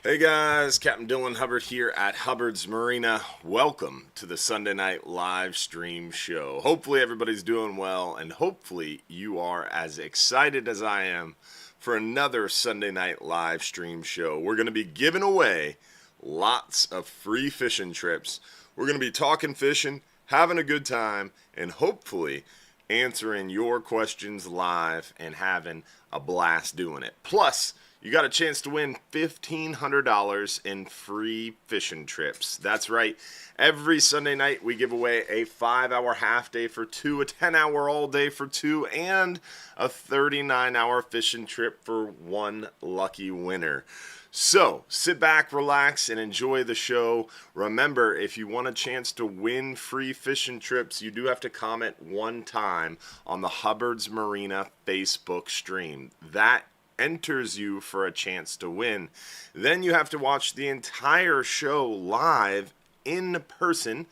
Hey guys, Captain Hubbard here at Hubbard's Marina. Welcome to the Sunday night live stream show. Hopefully everybody's doing well, and hopefully you are as excited as I am for another Sunday night live stream show. We're going to be giving away lots of free fishing trips. We're going to be talking fishing, having a good time, and hopefully answering your questions live and having a blast doing it. Plus, you got a chance to win $1,500 in free fishing trips. That's right. Every Sunday night we give away a 5-hour half day for 2, a 10-hour all day for 2, and a 39-hour fishing trip for 1 lucky winner. So, sit back, relax, and enjoy the show. Remember, if you want a chance to win free fishing trips, you do have to comment one time on the Hubbard's Marina Facebook stream. That enters you for a chance to win. Then you have to watch the entire show live in person.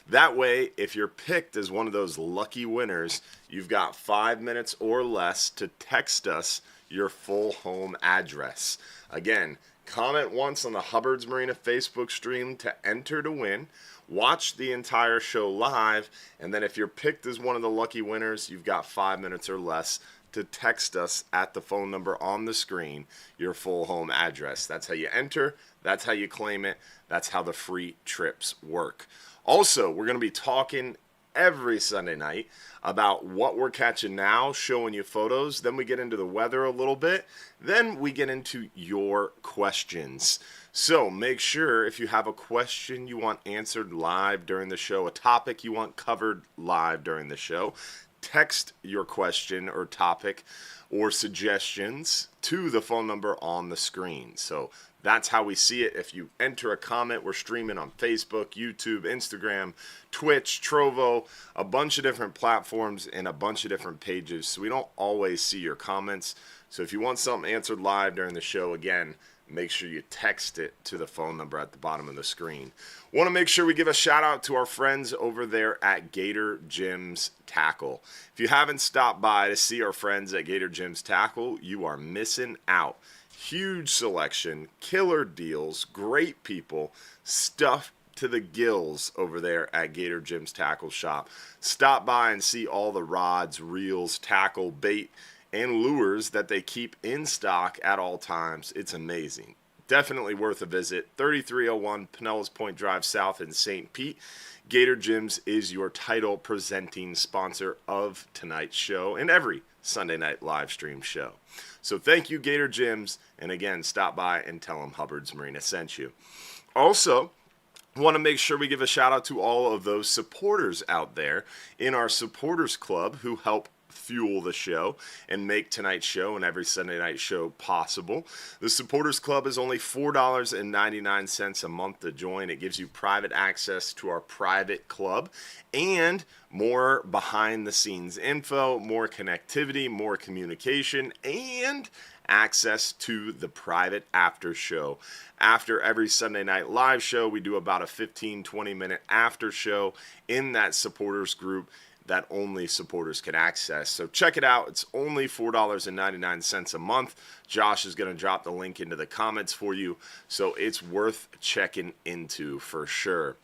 That way, if you're picked as one of those lucky winners, you've got 5 minutes or less to text us your full home address. Again, comment once on the Hubbard's Marina Facebook stream to enter to win. Watch the entire show live, and then if you're picked as one of the lucky winners, you've got 5 minutes or less to text us at the phone number on the screen your full home address. That's how you enter, that's how you claim it, that's how the free trips work. Also, we're going to be talking every Sunday night about what we're catching now, showing you photos. Then we get into the weather a little bit. Then we get into your questions. So make sure if you have a question you want answered live during the show, a topic you want covered live during the show, text your question or topic or suggestions to the phone number on the screen. So that's how we see it. If you enter a comment, we're streaming on Facebook, YouTube, Instagram, Twitch, Trovo, a bunch of different platforms and a bunch of different pages. So we don't always see your comments. So if you want something answered live during the show, again, make sure you text it to the phone number at the bottom of the screen. Want to make sure we give a shout out to our friends over there at Gator Jim's Tackle. If you haven't stopped by to see our friends at Gator Jim's Tackle, you are missing out. Huge selection, killer deals, great people, stuffed to the gills over there at Gator Jim's Tackle Shop. Stop by and see all the rods, reels, tackle, bait, and lures that they keep in stock at all times. It's amazing. Definitely worth a visit. 3301 Pinellas Point Drive South in St. Pete. Gator Jim's is your title presenting sponsor of tonight's show and every Sunday night live stream show. So thank you, Gator Jim's, and again, stop by and tell them Hubbard's Marina sent you. Also, want to make sure we give a shout out to all of those supporters out there in our supporters club who help fuel the show and make tonight's show and every Sunday night show possible. The Supporters Club is only $4.99 a month to join. It gives you private access to our private club and more behind the scenes info, more connectivity, more communication, and access to the private after show. After every Sunday night live show, we do about a 15-20 minute after show in that supporters group that only supporters can access. So check it out. It's only $4.99 a month. Josh is going to drop the link into the comments for you, so it's worth checking into for sure.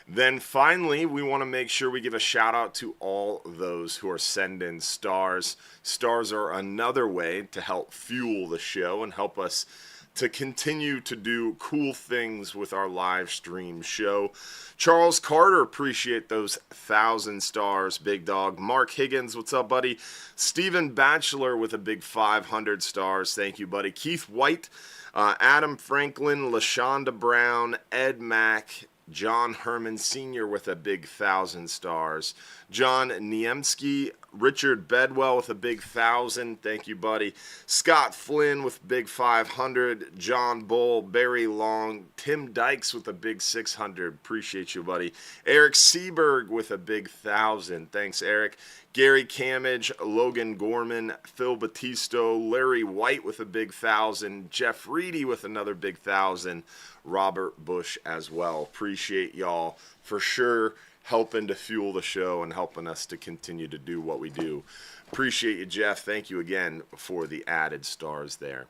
Then finally, we want to make sure we give a shout out to all those who are sending stars. Stars are another way to help fuel the show and help us to continue to do cool things with our live stream show. Charles Carter, appreciate those 1,000 stars, big dog. Mark Higgins, what's up, buddy? Stephen Batchelor with a big 500 stars. Thank you, buddy. Keith White, Adam Franklin, LaShonda Brown, Ed Mack, John Herman Sr. with a big 1,000 stars. John Niemski, Richard Bedwell with a big 1,000. Thank you, buddy. Scott Flynn with big 500. John Bull, Barry Long, Tim Dykes with a big 600. Appreciate you, buddy. Eric Seberg with a big 1,000. Thanks, Eric. Gary Camage, Logan Gorman, Phil Batisto, Larry White with a big 1,000. Jeff Reedy with another big 1,000. Robert Bush as well. Appreciate y'all for sure helping to fuel the show and helping us to continue to do what we do. Appreciate you, Jeff. Thank you again for the added stars there.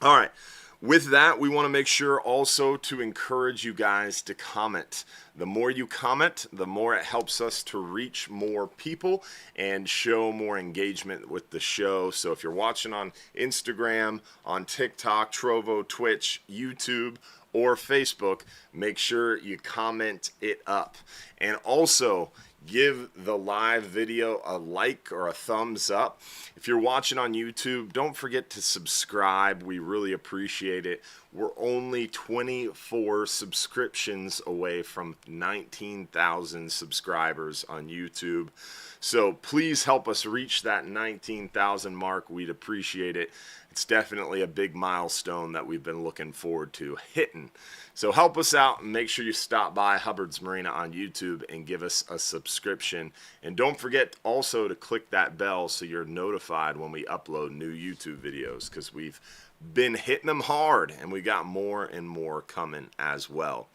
All right. With that, we want to make sure also to encourage you guys to comment. The more you comment, the more it helps us to reach more people and show more engagement with the show. So if you're watching on Instagram, on TikTok, Trovo, Twitch, YouTube, or Facebook, make sure you comment it up. And also, give the live video a like or a thumbs up. If you're watching on YouTube, don't forget to subscribe. We really appreciate it. We're only 24 subscriptions away from 19,000 subscribers on YouTube. So please help us reach that 19,000 mark. We'd appreciate it. It's definitely a big milestone that we've been looking forward to hitting. So help us out and make sure you stop by Hubbard's Marina on YouTube and give us a subscription. And don't forget also to click that bell so you're notified when we upload new YouTube videos, because we've been hitting them hard and we got more and more coming as well.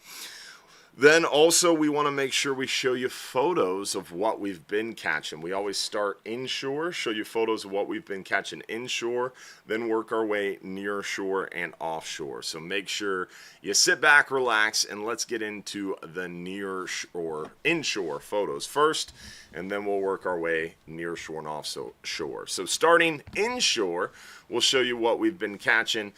Then also we want to make sure we show you photos of what we've been catching. We always start inshore, show you photos of what we've been catching inshore, then work our way near shore and offshore. So make sure you sit back, relax, and let's get into the near shore, inshore photos first, and then we'll work our way near shore and offshore. So starting inshore, we'll show you what we've been catching.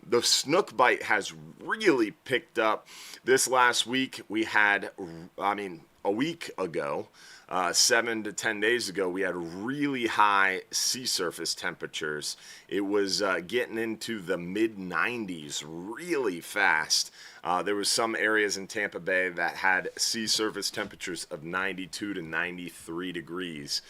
The snook bite has really picked up. This last week we had, a week ago, 7 to 10 days ago, we had really high sea surface temperatures. It was getting into the mid 90s really fast. There was some areas in Tampa Bay that had sea surface temperatures of 92 to 93 degrees.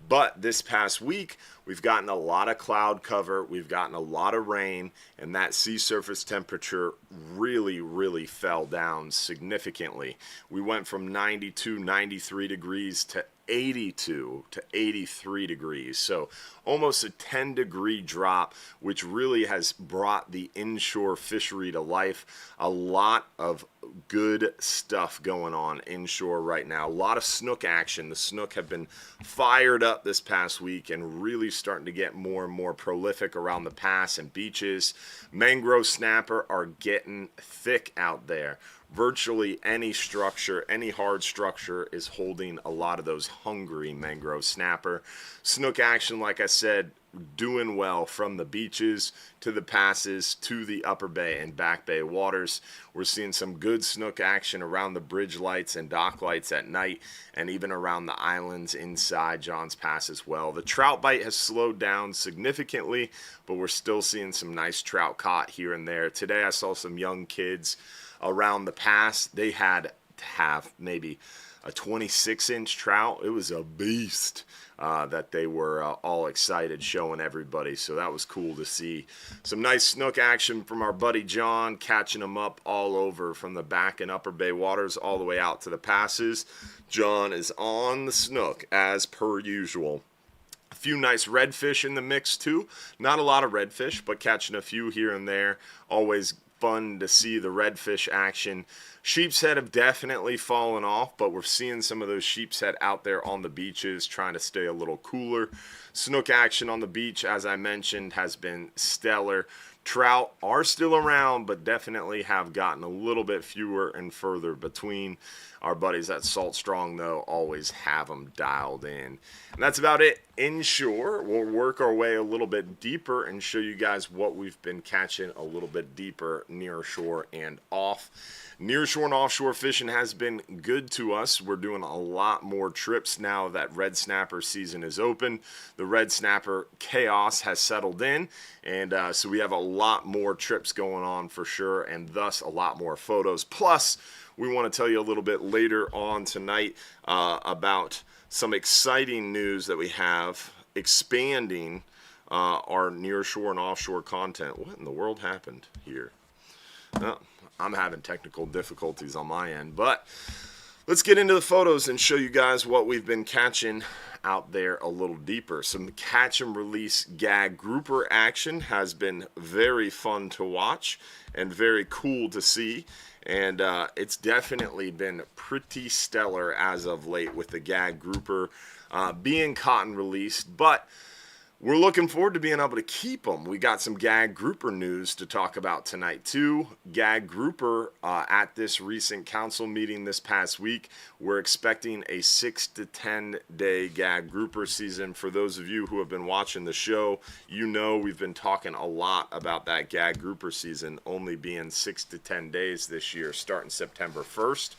But this past week, we've gotten a lot of cloud cover, we've gotten a lot of rain, and that sea surface temperature really fell down significantly. We went from 92, 93 degrees to 82 to 83 degrees. So almost a 10-degree drop, which really has brought the inshore fishery to life. A lot of good stuff going on inshore right now. A lot of snook action. The snook have been fired up this past week and really starting to get more and more prolific around the pass and beaches. Mangrove snapper are getting thick out there. Virtually any structure, any hard structure is holding a lot of those hungry mangrove snapper. Snook action, like I said, doing well from the beaches to the passes to the upper bay and back bay waters. We're seeing some good snook action around the bridge lights and dock lights at night, and even around the islands inside John's Pass as well. The trout bite has slowed down significantly, but we're still seeing some nice trout caught here and there. Today I saw some young kids around the pass. They had to have maybe a 26-inch trout. It was a beast that they were all excited showing everybody. So that was cool to see. Some nice snook action from our buddy John, catching them up all over from the back and upper bay waters all the way out to the passes. John is on the snook as per usual. A few nice redfish in the mix too. Not a lot of redfish, but catching a few here and there. Always fun to see the redfish action. Sheep's head have definitely fallen off, but we're seeing some of those sheep's head out there on the beaches trying to stay a little cooler. Snook action on the beach, as I mentioned, has been stellar. Trout are still around, but definitely have gotten a little bit fewer and further between. Our buddies at Salt Strong, though, always have them dialed in. And that's about it inshore. We'll work our way a little bit deeper and show you guys what we've been catching a little bit deeper near shore and off. Near shore and offshore fishing has been good to us. We're doing a lot more trips now that red snapper season is open. The red snapper chaos has settled in, and so we have a lot more trips going on for sure, and thus a lot more photos. Plus, we want to tell you a little bit later on tonight about some exciting news that we have expanding our nearshore and offshore content. What in the world happened here? Oh, I'm having technical difficulties on my end, but let's get into the photos and show you guys what we've been catching out there a little deeper. Some catch and release gag grouper action has been very fun to watch and very cool to see. And it's definitely been pretty stellar as of late with the gag grouper being caught and released. But We're looking forward to being able to keep them. We got some gag grouper news to talk about tonight too. Gag grouper at this recent council meeting this past week, we're expecting a 6 to 10 day gag grouper season. For those of you who have been watching the show, you know we've been talking a lot about that gag grouper season only being 6 to 10 days this year, starting September 1st.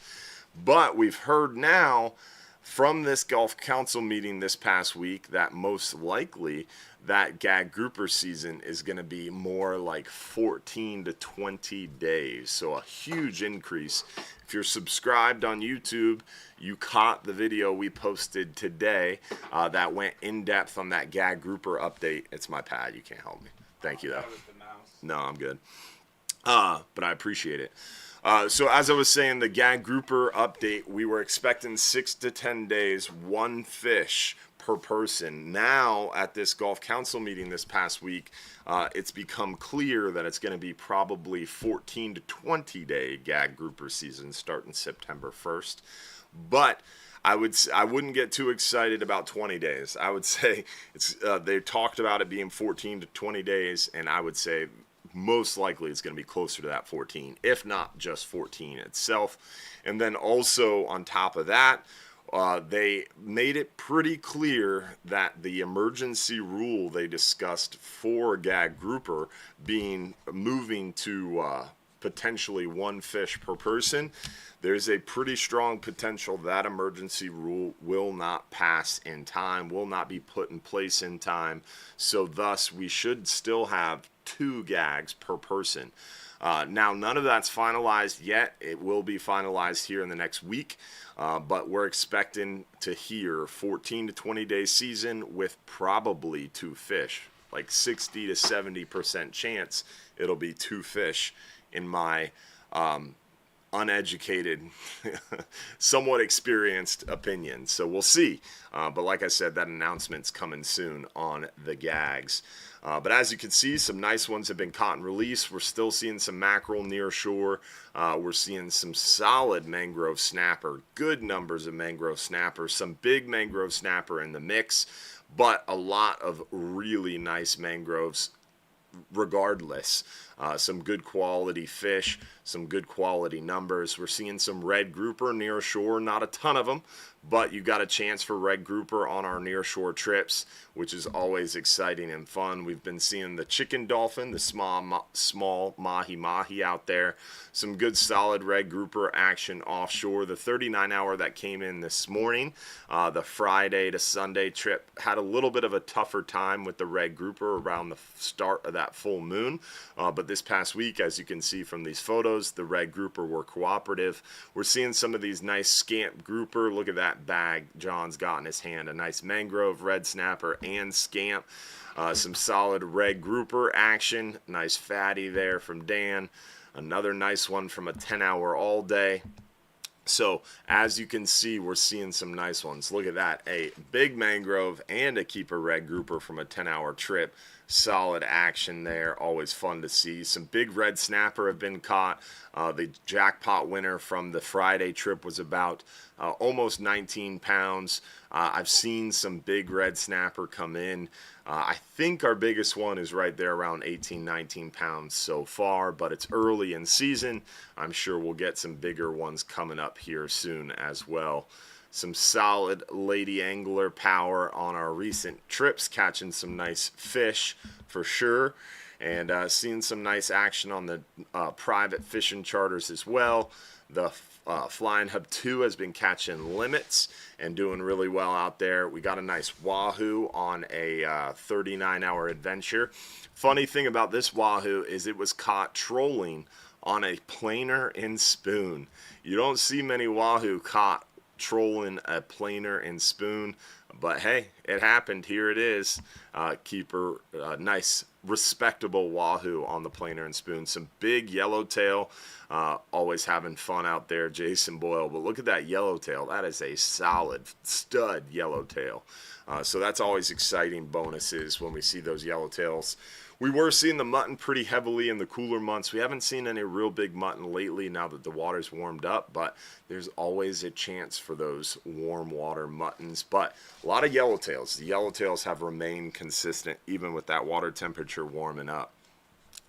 But we've heard now from this Gulf Council meeting this past week that most likely that gag grouper season is going to be more like 14 to 20 days. So a huge increase. If you're subscribed on YouTube, you caught the video we posted today that went in depth on that gag grouper update. It's my pad. You can't help me. Thank you, though. No, I'm good. But I appreciate it. So as I was saying, the gag grouper update, we were expecting 6 to 10 days, one fish per person. Now, at this Gulf Council meeting this past week, it's become clear that it's going to be probably 14 to 20 day gag grouper season starting September 1st. But I wouldn't get too excited about 20 days. I would say they talked about it being 14 to 20 days, and I would say most likely it's going to be closer to that 14, if not just 14 itself. And then also on top of that, they made it pretty clear that the emergency rule they discussed for gag grouper moving to potentially one fish per person, there's a pretty strong potential that emergency rule will not pass in time, will not be put in place in time. So thus, we should still have 2 gags per person. Now, none of that's finalized yet. It will be finalized here in the next week, but we're expecting to hear 14 to 20 day season with probably 2 fish, like 60 to 70% chance it'll be 2 fish in my uneducated, somewhat experienced opinion. So we'll see. But like I said, that announcement's coming soon on the gags. But as you can see, some nice ones have been caught and released. We're still seeing some mackerel near shore. We're seeing some solid mangrove snapper, good numbers of mangrove snapper, some big mangrove snapper in the mix, but a lot of really nice mangroves regardless. Some good quality fish, some good quality numbers. We're seeing some red grouper near shore, not a ton of them, but you got a chance for red grouper on our near shore trips, which is always exciting and fun. We've been seeing the chicken dolphin, the small mahi out there. Some good solid red grouper action offshore. The 39-hour that came in this morning, the Friday to Sunday trip, had a little bit of a tougher time with the red grouper around the start of that full moon. But this past week, as you can see from these photos, the red grouper were cooperative. We're seeing some of these nice scamp grouper. Look at that bag John's got in his hand. A nice mangrove, red snapper, and scamp. Some solid red grouper action. Nice fatty there from Dan. Another nice one from a 10-hour all day. So as you can see, we're seeing some nice ones. Look at that, a big mangrove and a keeper red grouper from a 10-hour trip. Solid action there, always fun to see. Some big red snapper have been caught. The jackpot winner from the Friday trip was about almost 19 pounds. I've seen some big red snapper come in. I think our biggest one is right there around 18, 19 pounds so far, but it's early in season. I'm sure we'll get some bigger ones coming up here soon as well. Some solid lady angler power on our recent trips, catching some nice fish for sure, and seeing some nice action on the private fishing charters as well. The Flying Hub 2 has been catching limits and doing really well out there. We got a nice wahoo on a 39-hour adventure. Funny thing about this wahoo is it was caught trolling on a planer and spoon. You don't see many wahoo caught trolling a planer and spoon, but hey, it happened. Here it is. Keeper, nice respectable wahoo on the planer and spoon. Some big yellowtail, always having fun out there, Jason Boyle. But look at that yellowtail. That is a solid stud yellowtail. So that's always exciting bonuses when we see those yellowtails. We were seeing the mutton pretty heavily in the cooler months. We haven't seen any real big mutton lately now that the water's warmed up, but there's always a chance for those warm water muttons. But a lot of yellowtails. The yellowtails have remained consistent even with that water temperature warming up.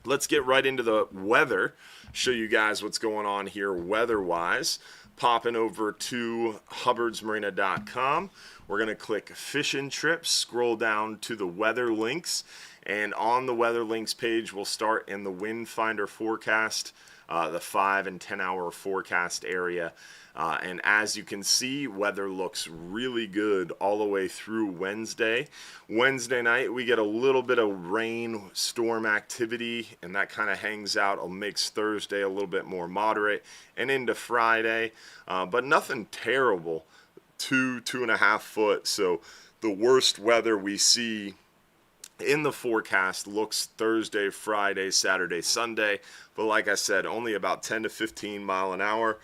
Let's get right into the weather, show you guys what's going on here weather-wise. Popping over to hubbardsmarina.com. We're going to click Fishing Trips, scroll down to the weather links, and on the weather links page, we'll start in the wind finder forecast, the 5 and 10 hour forecast area. And as you can see, weather looks really good all the way through Wednesday. Wednesday night, we get a little bit of rain, storm activity, and that kind of hangs out. It makes Thursday a little bit more moderate and into Friday, but nothing terrible. 2.5 foot. So the worst weather we see in the forecast looks Thursday, Friday, Saturday, Sunday. But like I said, only about 10 to 15 mile an hour.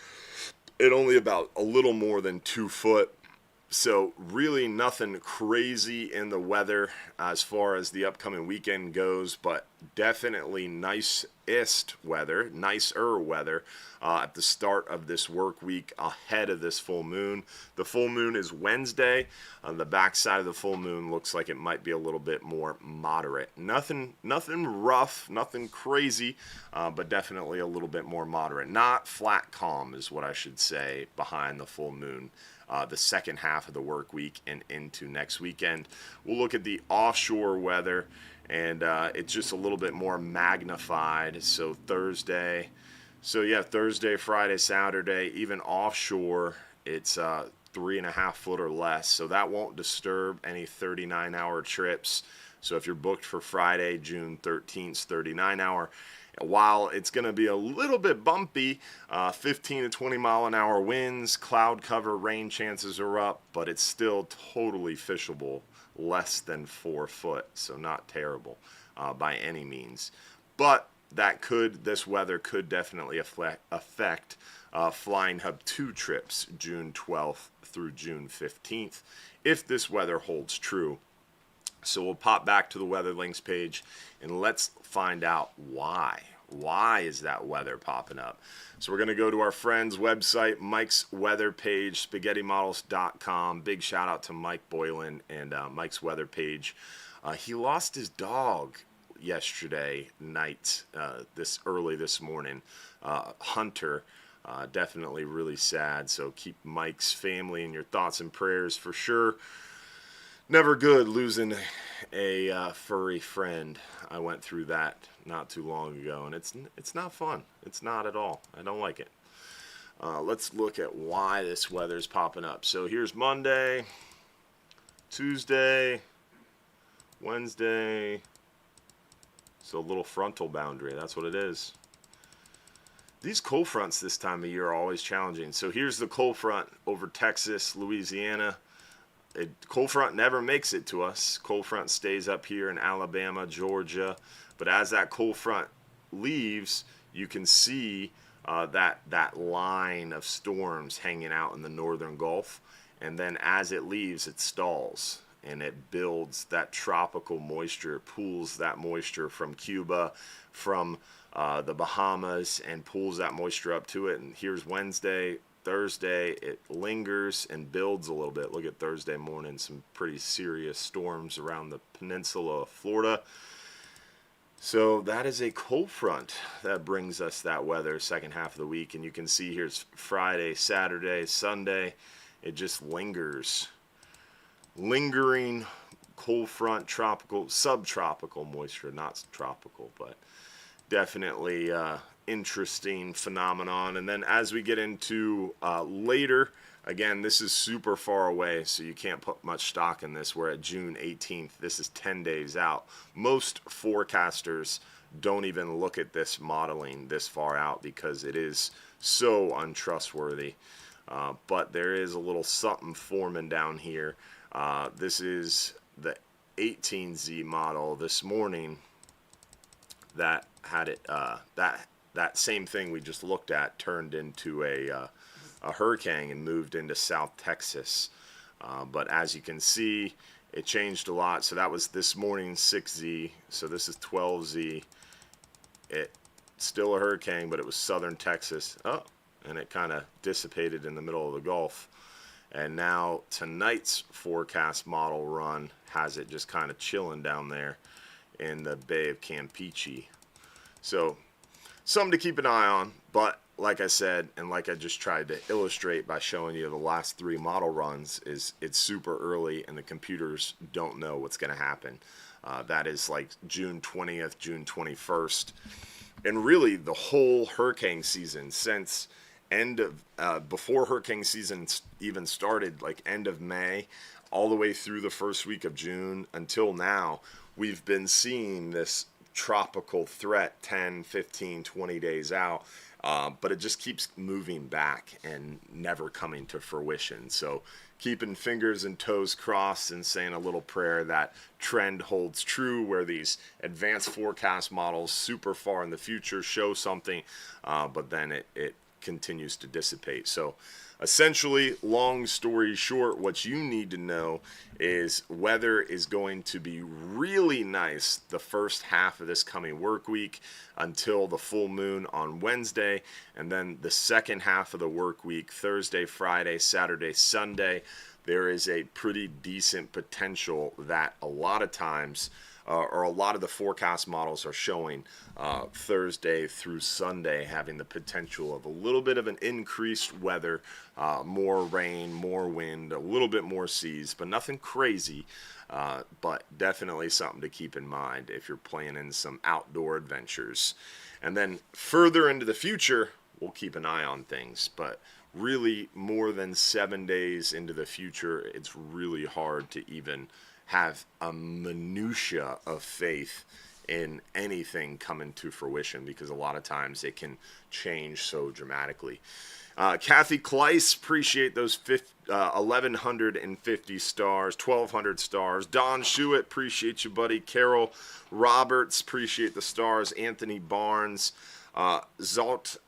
It only about a little more than 2 foot. So really nothing crazy in the weather as far as the upcoming weekend goes, but definitely nicer weather at the start of this work week ahead of this full moon. The full moon is Wednesday. On the backside of the full moon looks like it might be a little bit more moderate. Nothing rough, nothing crazy, but definitely a little bit more moderate. Not flat calm is what I should say behind the full moon. The second half of the work week and into next weekend. We'll look at the offshore weather, and it's just a little bit more magnified. So Thursday, Friday, Saturday, even offshore, it's 3.5 foot or less. So that won't disturb any 39-hour trips. So if you're booked for Friday, June 13th, 39-hour, while it's going to be a little bit bumpy, 15 to 20 mile an hour winds, cloud cover, rain chances are up, but it's still totally fishable, less than 4 foot, so not terrible by any means. But this weather could definitely affect Flying Hub 2 trips June 12th through June 15th if this weather holds true. So we'll pop back to the weather links page and let's find out why. Why is that weather popping up? So we're going to go to our friend's website, Mike's weather page, spaghettimodels.com. Big shout out to Mike Boylan and Mike's weather page. He lost his dog yesterday night, early this morning. Hunter, definitely really sad. So keep Mike's family in your thoughts and prayers for sure. Never good losing a furry friend. I went through that not too long ago, and it's not fun. It's not at all. I don't like it. Let's look at why this weather's popping up. So here's Monday, Tuesday, Wednesday. So a little frontal boundary. That's what it is. These cold fronts this time of year are always challenging. So here's the cold front over Texas, Louisiana. Cold front never makes it to us. Cold front stays up here in Alabama, Georgia. But as that cold front leaves, you can see that line of storms hanging out in the northern Gulf. And then as it leaves, it stalls. And it builds that tropical moisture, pulls that moisture from Cuba, from the Bahamas, and pulls that moisture up to it. And here's Wednesday. Thursday, it lingers and builds a little bit. Look at Thursday morning, some pretty serious storms around the peninsula of Florida. So that is a cold front that brings us that weather second half of the week. And you can see here's Friday, Saturday, Sunday. It just lingers. Lingering cold front, tropical, subtropical moisture, not tropical, but definitely interesting phenomenon. And then as we get into later, again, this is super far away, so you can't put much stock in this. We're at June 18th. This is 10 days out. Most forecasters don't even look at this modeling this far out because it is so untrustworthy. But there is a little something forming down here. This is the 18Z model this morning that had it that same thing we just looked at turned into a hurricane and moved into South Texas. But as you can see, it changed a lot. So that was this morning 6Z. So this is 12Z. It's still a hurricane, but it was southern Texas. Oh, and it kind of dissipated in the middle of the Gulf. And now tonight's forecast model run has it just kind of chilling down there in the Bay of Campeche. So something to keep an eye on, but like I said, and like I just tried to illustrate by showing you the last 3 model runs, is it's super early and the computers don't know what's going to happen. That is like June 20th, June 21st. And really the whole hurricane season since before hurricane season even started, like end of May, all the way through the first week of June until now, we've been seeing this tropical threat 10, 15, 20 days out, but it just keeps moving back and never coming to fruition. So keeping fingers and toes crossed and saying a little prayer that trend holds true, where these advanced forecast models super far in the future show something, but then it continues to dissipate. So essentially, long story short, what you need to know is weather is going to be really nice the first half of this coming work week until the full moon on Wednesday, and then the second half of the work week, Thursday, Friday, Saturday, Sunday, there is a pretty decent potential that a lot of times or a lot of the forecast models are showing Thursday through Sunday having the potential of a little bit of an increased weather, more rain, more wind, a little bit more seas, but nothing crazy, but definitely something to keep in mind if you're planning some outdoor adventures. And then further into the future, we'll keep an eye on things, but really more than 7 days into the future, it's really hard to even have a minutia of faith in anything coming to fruition, because a lot of times it can change so dramatically. Kathy Kleiss, appreciate those 1,150 stars, 1,200 stars. Don Shuett, appreciate you, buddy. Carol Roberts, appreciate the stars. Anthony Barnes, Zolta,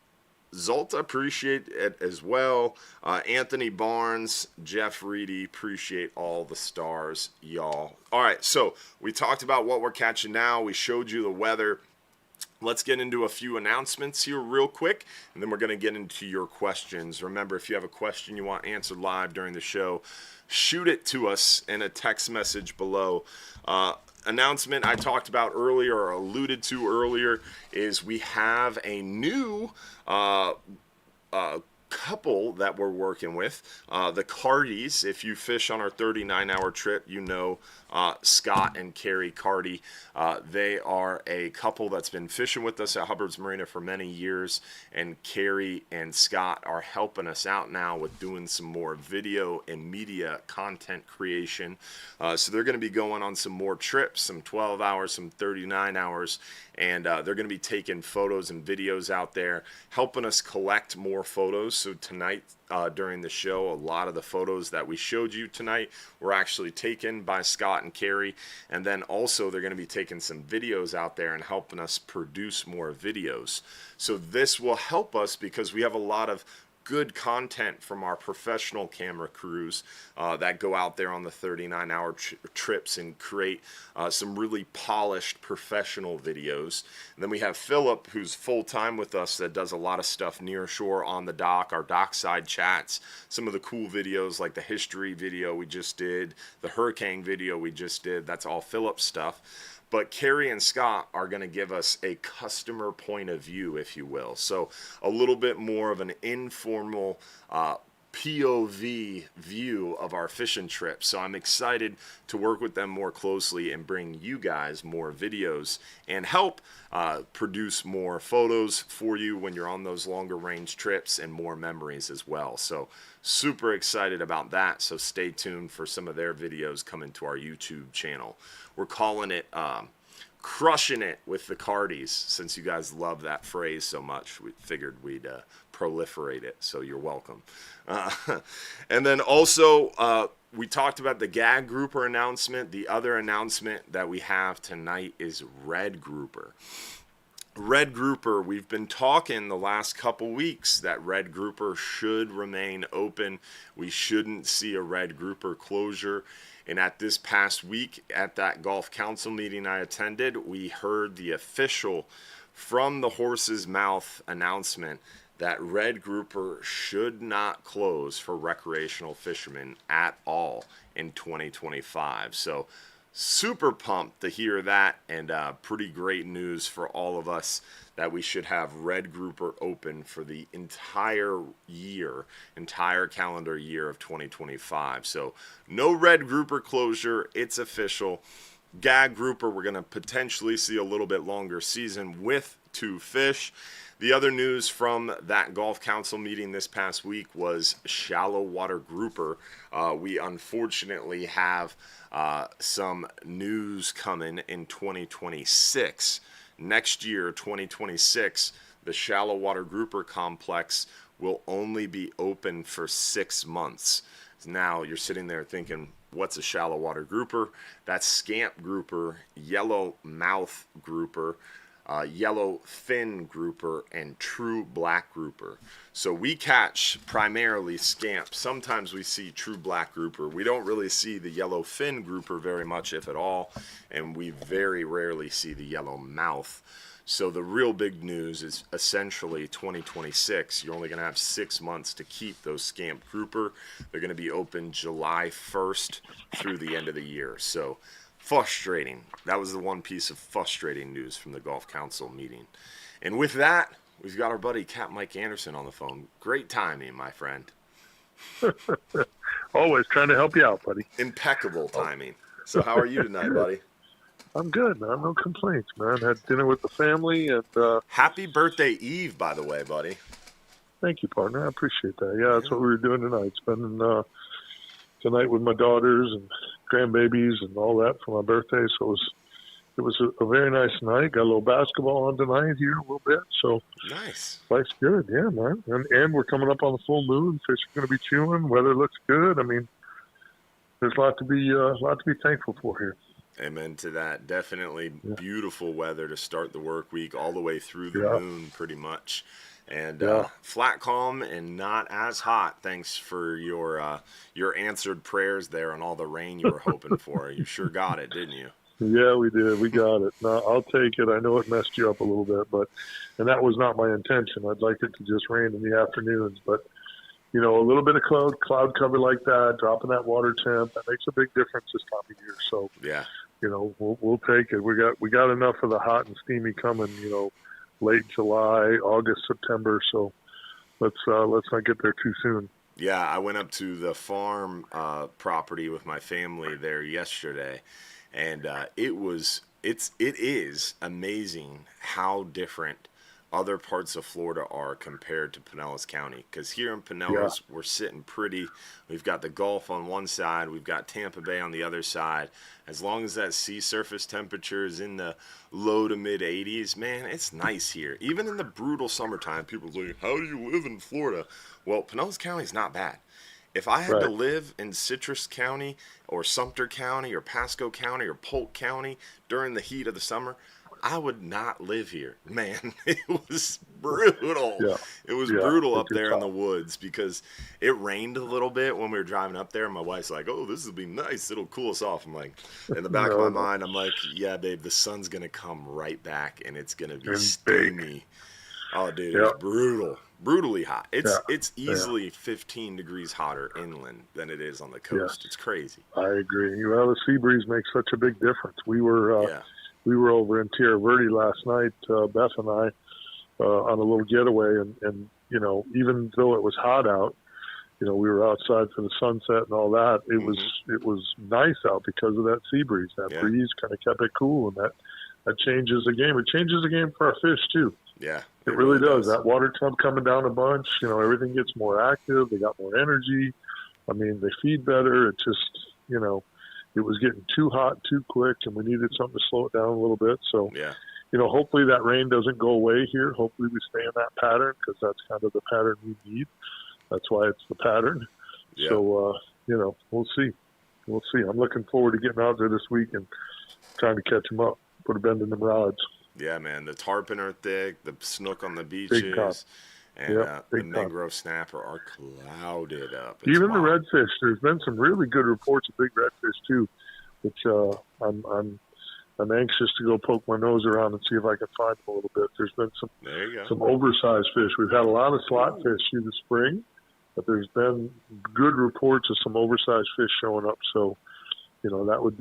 appreciate it as well. Anthony Barnes, Jeff Reedy, appreciate all the stars, y'all. All right, so we talked about what we're catching now. We showed you the weather. Let's get into a few announcements here real quick, and then we're going to get into your questions. Remember, if you have a question you want answered live during the show, shoot it to us in a text message below. Announcement I talked about earlier, or alluded to earlier, is we have a new couple that we're working with, the Cardys. If you fish on our 39-hour trip, you know Scott and Carrie Cardy. They are a couple that's been fishing with us at Hubbard's Marina for many years, and Carrie and Scott are helping us out now with doing some more video and media content creation. So they're going to be going on some more trips, some 12 hours, some 39 hours, and they're going to be taking photos and videos out there, helping us collect more photos. So tonight, during the show, a lot of the photos that we showed you tonight were actually taken by Scott and Carrie, and then also they're going to be taking some videos out there and helping us produce more videos. So this will help us because we have a lot of good content from our professional camera crews that go out there on the 39-hour trips and create some really polished professional videos. And then we have Philip, who's full-time with us, that does a lot of stuff near shore on the dock, our dockside chats, some of the cool videos like the history video we just did, the hurricane video we just did. That's all Philip's stuff. But Carrie and Scott are going to give us a customer point of view, if you will. So a little bit more of an informal POV view of our fishing trip. So I'm excited to work with them more closely and bring you guys more videos and help produce more photos for you when you're on those longer range trips, and more memories as well. So super excited about that. So stay tuned for some of their videos coming to our YouTube channel. We're calling it Crushing It with the Cardys. Since you guys love that phrase so much, we figured we'd proliferate it, so you're welcome. And then also, we talked about the gag grouper announcement. The other announcement that we have tonight is red grouper. Red grouper, we've been talking the last couple weeks that red grouper should remain open. We shouldn't see a red grouper closure. And at this past week, at that Gulf Council meeting I attended, we heard the official from the horse's mouth announcement that red grouper should not close for recreational fishermen at all in 2025. So super pumped to hear that, and pretty great news for all of us that we should have red grouper open for the entire calendar year of 2025. So no red grouper closure, it's official. Gag grouper, we're going to potentially see a little bit longer season with 2 fish. The other news from that Gulf Council meeting this past week was shallow water grouper. We unfortunately have some news coming in 2026. Next year, 2026, the shallow water grouper complex will only be open for 6 months. Now you're sitting there thinking, what's a shallow water grouper? That's scamp grouper, yellow mouth grouper, yellow fin grouper, and true black grouper. So we catch primarily scamp. Sometimes we see true black grouper. We don't really see the yellow fin grouper very much, if at all, and we very rarely see the yellow mouth. So the real big news is essentially 2026. You're only going to have 6 months to keep those scamp grouper. They're going to be open July 1st through the end of the year. So frustrating. That was the one piece of frustrating news from the Gulf Council meeting. And with that, we've got our buddy Capt. Mike Anderson on the phone. Great timing, my friend. Always trying to help you out, buddy. Impeccable timing. So how are you tonight, buddy? I'm good, man. No complaints, man. Had dinner with the family. And happy birthday eve, by the way, buddy. Thank you, partner. I appreciate that. Yeah, that's what we were doing tonight. Spending tonight with my daughters and grandbabies and all that for my birthday. So it was a very nice night. Got a little basketball on tonight here a little bit. So nice. Life's good, yeah, man. And we're coming up on the full moon. Fish are going to be chewing. Weather looks good. I mean, there's a lot to be thankful for here. Amen to that. Definitely beautiful weather to start the work week all the way through the moon, pretty much. And flat calm and not as hot. Thanks for your answered prayers there and all the rain you were hoping for. You sure got it, didn't you? Yeah, we did. We got it. No, I'll take it. I know it messed you up a little bit, and that was not my intention. I'd like it to just rain in the afternoons, but a little bit of cloud cover like that, dropping that water temp, that makes a big difference this time of year. So yeah. We'll take it. We got enough of the hot and steamy coming, late July, August, September. So let's not get there too soon. Yeah, I went up to the farm property with my family there yesterday, and it is amazing how different other parts of Florida are compared to Pinellas County. Because here in Pinellas, we're sitting pretty. We've got the Gulf on one side. We've got Tampa Bay on the other side. As long as that sea surface temperature is in the low to mid 80s, man, it's nice here. Even in the brutal summertime, people are like, how do you live in Florida? Well, Pinellas County is not bad. If I had to live in Citrus County or Sumter County or Pasco County or Polk County during the heat of the summer, I would not live here. Man, it was brutal. Yeah. It was brutal up there in the woods because it rained a little bit when we were driving up there. And my wife's like, oh, this will be nice. It'll cool us off. I'm like, in the back of my mind, I'm like, yeah, babe, the sun's going to come right back and it's going to be steamy. Oh, dude, it was brutal. Brutally hot. It's easily 15 degrees hotter inland than it is on the coast. It's crazy. I agree. Well, the sea breeze makes such a big difference. We were over in Tierra Verde last night, Beth and I, on a little getaway, and even though it was hot out, we were outside for the sunset and all that. It was nice out because of that sea breeze. That breeze kind of kept it cool, and that changes the game. It changes the game for our fish too. Yeah, it really does. That water temp coming down a bunch, everything gets more active. They got more energy. I mean, they feed better. It just, it was getting too hot too quick, and we needed something to slow it down a little bit. So, hopefully that rain doesn't go away here. Hopefully we stay in that pattern because that's kind of the pattern we need. That's why it's the pattern. Yeah. So, we'll see. We'll see. I'm looking forward to getting out there this week and trying to catch them up, put a bend in them rods. Yeah, man. The tarpon are thick, the snook on the beaches. And the big time. mangrove snapper are clouded up. It's Even the wild. redfish. There's been some really good reports of big redfish too, which I'm anxious to go poke my nose around and see if I can find them a little bit. There's been There you go. some oversized fish. We've had a lot of slot fish through the spring, but there's been good reports of some oversized fish showing up. So, that'd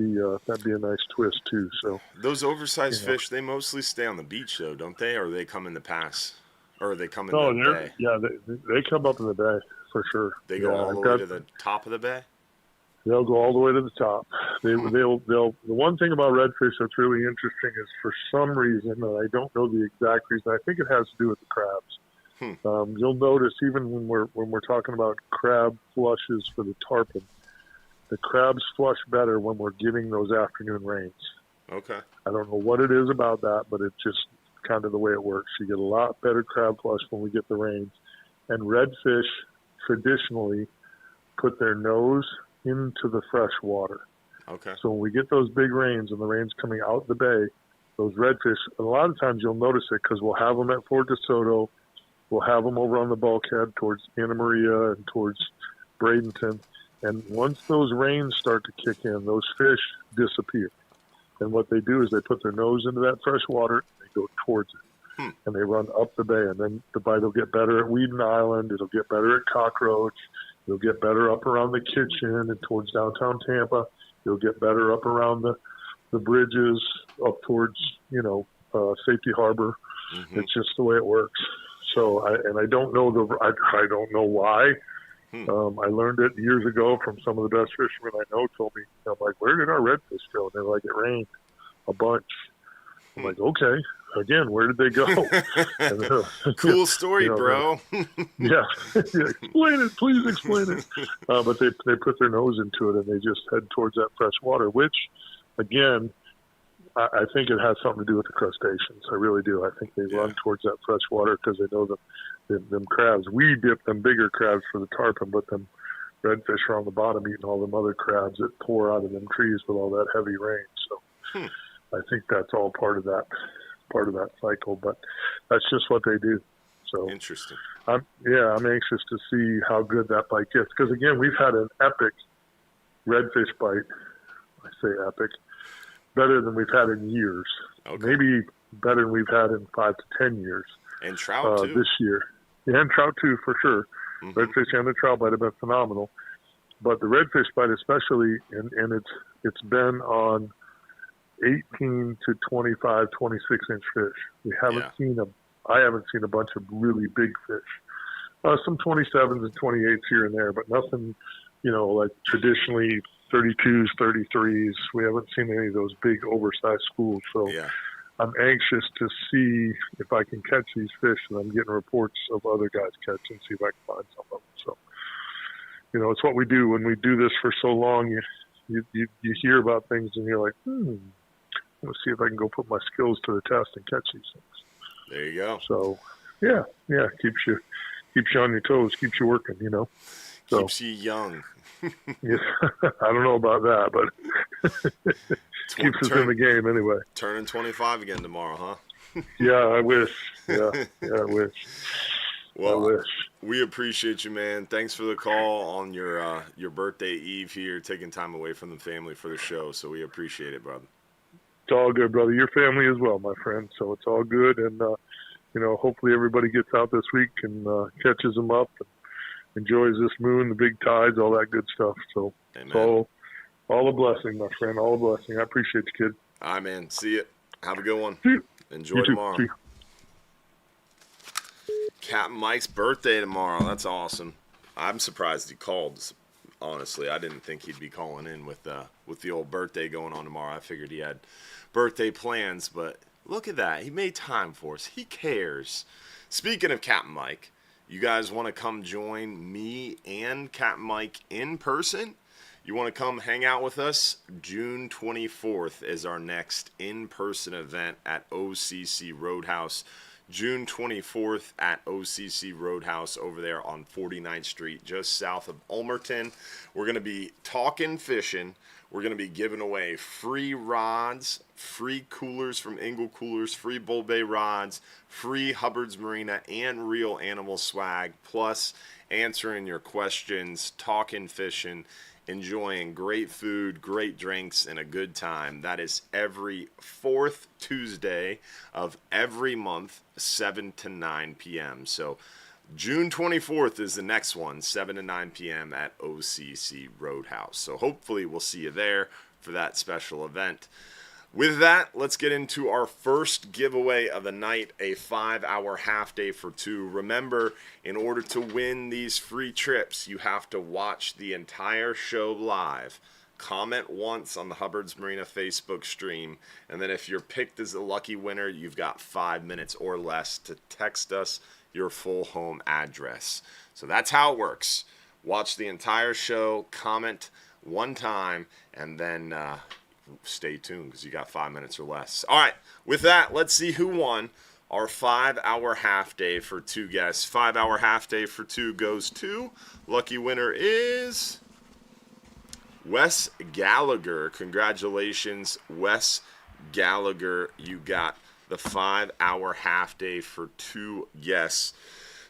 be a nice twist too. So Those oversized fish, they mostly stay on the beach though, don't they? Or they come in the pass, or they come in the bay. Yeah, they come up in the bay for sure. They go all the way to the top of the bay. They'll go all the way to the top. They'll. The one thing about redfish that's really interesting is for some reason, and I don't know the exact reason. I think it has to do with the crabs. You'll notice even when we're talking about crab flushes for the tarpon, the crabs flush better when we're getting those afternoon rains. Okay. I don't know what it is about that, but it's just kind of the way it works. You get a lot better crab flush when we get the rains, and redfish traditionally put their nose into the fresh water. Okay. So when we get those big rains and the rains coming out the bay, those redfish, and a lot of times you'll notice it because we'll have them at Fort DeSoto, we'll have them over on the bulkhead towards Anna Maria and towards Bradenton, and once those rains start to kick in, those fish disappear. And what they do is they put their nose into that fresh water, and they go towards it, and they run up the bay, and then the bite will get better at Weeden Island, it'll get better at Cockroach, you'll get better up around the kitchen and towards downtown Tampa. You'll get better up around the bridges up towards, Safety Harbor. Mm-hmm. It's just the way it works. So I don't know I don't know why. I learned it years ago from some of the best fishermen I know. Told me, I'm like, where did our redfish go? And they're like, it rained a bunch. I'm like, okay. Again, where did they go? And, cool story, bro. yeah. Explain it. Please explain it. But they put their nose into it, and they just head towards that fresh water, which, again, I think it has something to do with the crustaceans. I really do. I think they run towards that fresh water because they know them crabs. We dip them bigger crabs for the tarpon, but them redfish are on the bottom eating all them other crabs that pour out of them trees with all that heavy rain. So I think that's all part of that cycle, but that's just what they do. So interesting. I'm anxious to see how good that bite gets because again, we've had an epic redfish bite. I say epic, better than we've had in years. Okay. Maybe better than we've had in 5 to 10 years. And trout too this year. Yeah, and trout too for sure. Mm-hmm. Redfish and the trout bite have been phenomenal, but the redfish bite especially, and it's been on 18 to 25, 26 inch fish. We haven't I haven't seen a bunch of really big fish. Some 27s and 28s here and there, but nothing, like traditionally 32s, 33s. We haven't seen any of those big oversized schools. So I'm anxious to see if I can catch these fish, and I'm getting reports of other guys catching, see if I can find some of them. So, it's what we do when we do this for so long. You hear about things and you're like, let's see if I can go put my skills to the test and catch these things. There you go. So, keeps you on your toes, keeps you working, So, keeps you young. Yeah, I don't know about that, but keeps us in the game anyway. Turning 25 again tomorrow, huh? Yeah, I wish. Yeah, I wish. Well, I wish. We appreciate you, man. Thanks for the call on your birthday eve here, taking time away from the family for the show. So we appreciate it, brother. It's all good, brother. Your family as well, my friend. So it's all good, and hopefully everybody gets out this week and catches them up and enjoys this moon, the big tides, all that good stuff. So Amen. It's all a blessing, my friend. All a blessing. I appreciate you, kid. All right, man. See you. Have a good one. Enjoy you tomorrow. Too. Capt Mike's birthday tomorrow. That's awesome. I'm surprised he called. Honestly, I didn't think he'd be calling in with the old birthday going on tomorrow. I figured he had birthday plans, but look at that. He made time for us. He cares. Speaking of Capt Mike, you guys want to come join me and Capt Mike in person? You want to come hang out with us? June 24th is our next in-person event at OCC Roadhouse. June 24th at OCC Roadhouse over there on 49th Street, just south of Ulmerton. We're going to be talking fishing. we're going to be giving away free rods, free coolers from Engel Coolers, free Bull Bay rods, free Hubbard's Marina and Real Animal swag, plus answering your questions, talking fishing, enjoying great food, great drinks, and a good time. That is every fourth Tuesday of every month, 7 to 9 p.m. So June 24th is the next one, 7 to 9 p.m. at OCC Roadhouse. So hopefully we'll see you there for that special event. With that, let's get into our first giveaway of the night, a 5-hour half day for two. Remember, in order to win these free trips, you have to watch the entire show live. Comment once on the Hubbard's Marina Facebook stream, and then if you're picked as the lucky winner, you've got 5 minutes or less to text us your full home address. So that's how it works. Watch the entire show, comment one time, and then stay tuned because you got 5 minutes or less. All right, with that, let's see who won our 5-hour half day for two guests. 5-hour half day for two goes to, lucky winner is Wes Gallagher. Congratulations, Wes Gallagher. You got the 5-hour half day for two guests.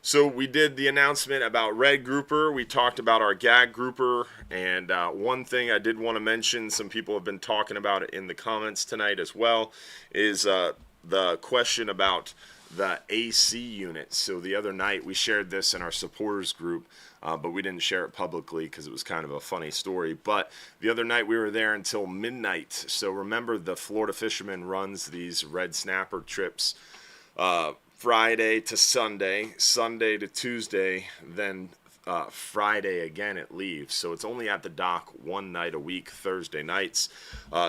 So we did the announcement about Red Grouper. We talked about our gag grouper. And one thing I did want to mention, some people have been talking about it in the comments tonight as well, is the question about the AC unit. So the other night we shared this in our supporters group, but we didn't share it publicly because it was kind of a funny story. But the other night we were there until midnight. So remember, the Florida Fisherman runs these red snapper trips Friday to Sunday, Sunday to Tuesday, then Friday again it leaves. So it's only at the dock one night a week, Thursday nights.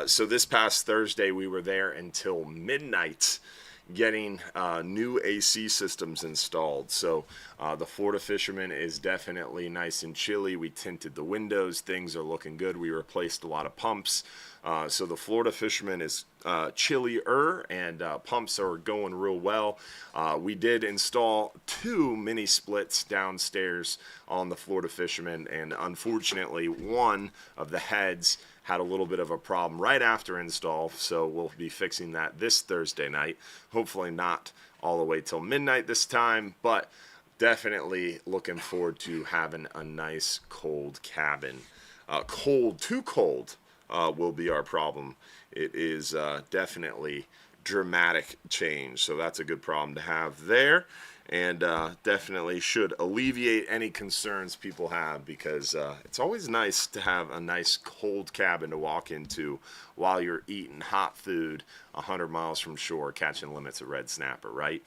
So this past Thursday we were there until midnight getting new AC systems installed. So the Florida Fisherman is definitely nice and chilly. We tinted the windows. Things are looking good. We replaced a lot of pumps. So the Florida Fisherman is chillier, and pumps are going real well. We did install 2 mini splits downstairs on the Florida Fisherman, and unfortunately one of the heads had a little bit of a problem right after install, so we'll be fixing that this Thursday night. Hopefully not all the way till midnight this time, but definitely looking forward to having a nice cold cabin. Too cold will be our problem. It is definitely dramatic change, so that's a good problem to have there, and definitely should alleviate any concerns people have, because it's always nice to have a nice cold cabin to walk into while you're eating hot food 100 miles from shore catching limits of red snapper, right?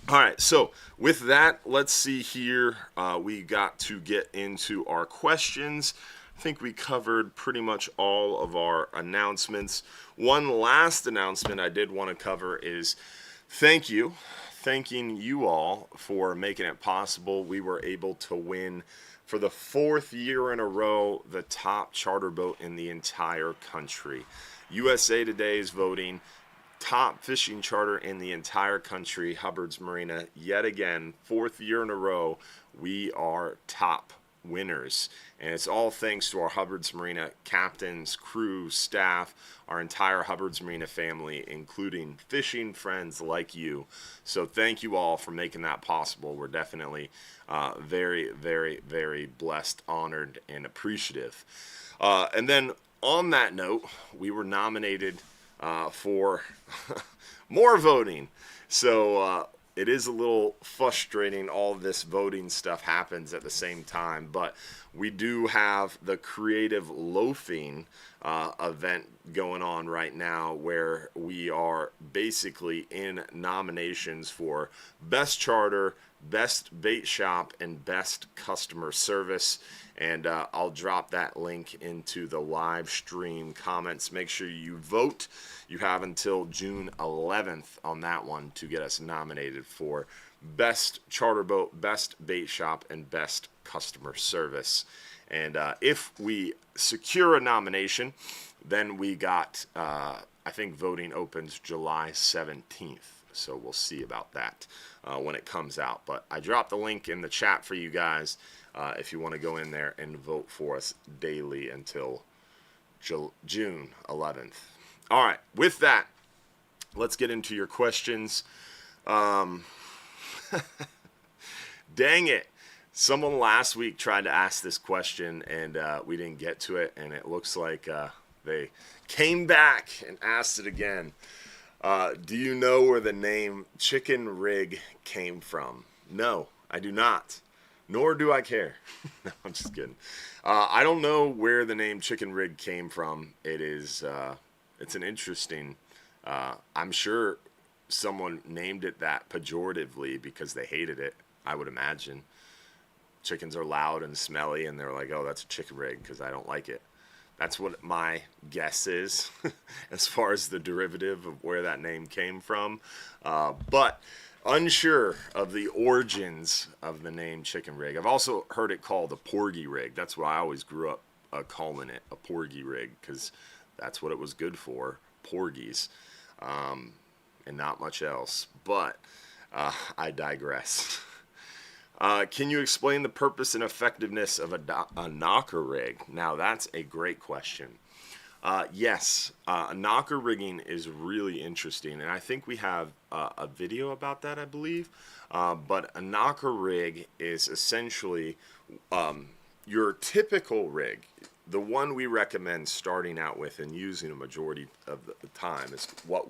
All right, so with that, let's see here. We got to get into our questions. I think we covered pretty much all of our announcements. One last announcement I did want to cover is thanking you all for making it possible. We were able to win for the 4th year in a row the top charter boat in the entire country. USA Today is voting top fishing charter in the entire country, Hubbard's Marina. Yet again, 4th year in a row, we are top winners, and it's all thanks to our Hubbard's Marina captains, crew, staff, our entire Hubbard's Marina family, including fishing friends like you. So thank you all for making that possible. We're definitely very, very, very blessed, honored, and appreciative. And then on that note, we were nominated for more voting. So it is a little frustrating. All this voting stuff happens at the same time, but we do have the Creative Loafing event going on right now, where we are basically in nominations for Best Charter, Best Bait Shop, and Best Customer Service. And I'll drop that link into the live stream comments. Make sure you vote. You have until June 11th on that one to get us nominated for Best Charter Boat, Best Bait Shop, and Best Customer Service. And if we secure a nomination, then we got, I think voting opens July 17th. So we'll see about that when it comes out. But I dropped the link in the chat for you guys if you want to go in there and vote for us daily until June 11th. All right, with that, let's get into your questions. Dang it. Someone last week tried to ask this question, and we didn't get to it, and it looks like they came back and asked it again. Do you know where the name Chicken Rig came from? No, I do not. Nor do I care. No, I'm just kidding. I don't know where the name Chicken Rig came from. It's an interesting, I'm sure someone named it that pejoratively because they hated it, I would imagine. Chickens are loud and smelly, and they're like, oh, that's a chicken rig because I don't like it. That's what my guess is as far as the derivative of where that name came from. But unsure of the origins of the name Chicken Rig. I've also heard it called a porgy rig. That's what I always grew up calling it, a porgy rig, because that's what it was good for, porgies, and not much else. But I digress. Can you explain the purpose and effectiveness of a knocker rig? Now, that's a great question. Yes, knocker rigging is really interesting, and I think we have a video about that, I believe. But a knocker rig is essentially your typical rig. The one we recommend starting out with and using a majority of the time is what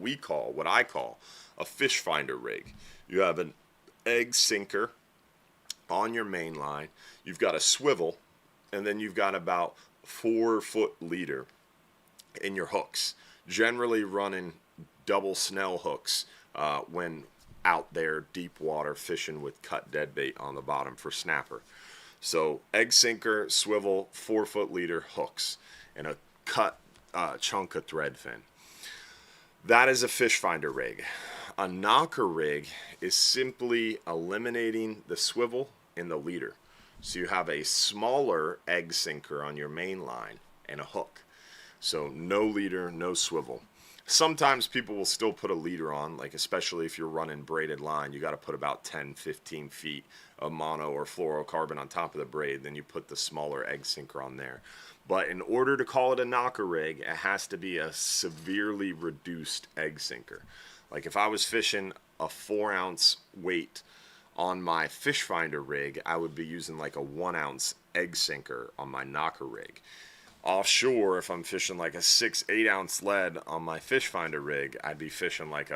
I call a fish finder rig. You have an egg sinker on your main line, you've got a swivel, and then you've got about 4-foot leader in your hooks, generally running double snell hooks when out there deep water fishing with cut dead bait on the bottom for snapper. So egg sinker, swivel, 4-foot leader, hooks, and a cut chunk of thread fin. That is a fish finder rig. A knocker rig is simply eliminating the swivel in the leader. So you have a smaller egg sinker on your main line and a hook. So no leader, no swivel. Sometimes people will still put a leader on, like especially if you're running braided line, you got to put about 10, 15 feet of mono or fluorocarbon on top of the braid, then you put the smaller egg sinker on there. But in order to call it a knocker rig, it has to be a severely reduced egg sinker. Like if I was fishing a 4-ounce weight on my fish finder rig, I would be using like a 1-ounce egg sinker on my knocker rig. Offshore, if I'm fishing like a 6-8 ounce lead on my fish finder rig, I'd be fishing like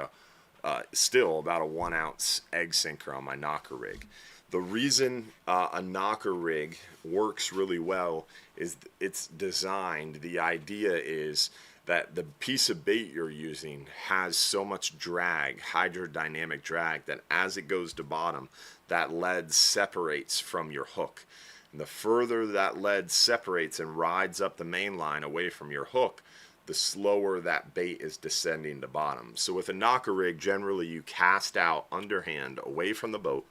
still about a 1-ounce egg sinker on my knocker rig. The reason a knocker rig works really well is it's designed. The idea is that the piece of bait you're using has so much drag, hydrodynamic drag, that as it goes to bottom, that lead separates from your hook. And the further that lead separates and rides up the main line away from your hook, the slower that bait is descending to bottom. So with a knocker rig, generally you cast out underhand away from the boat,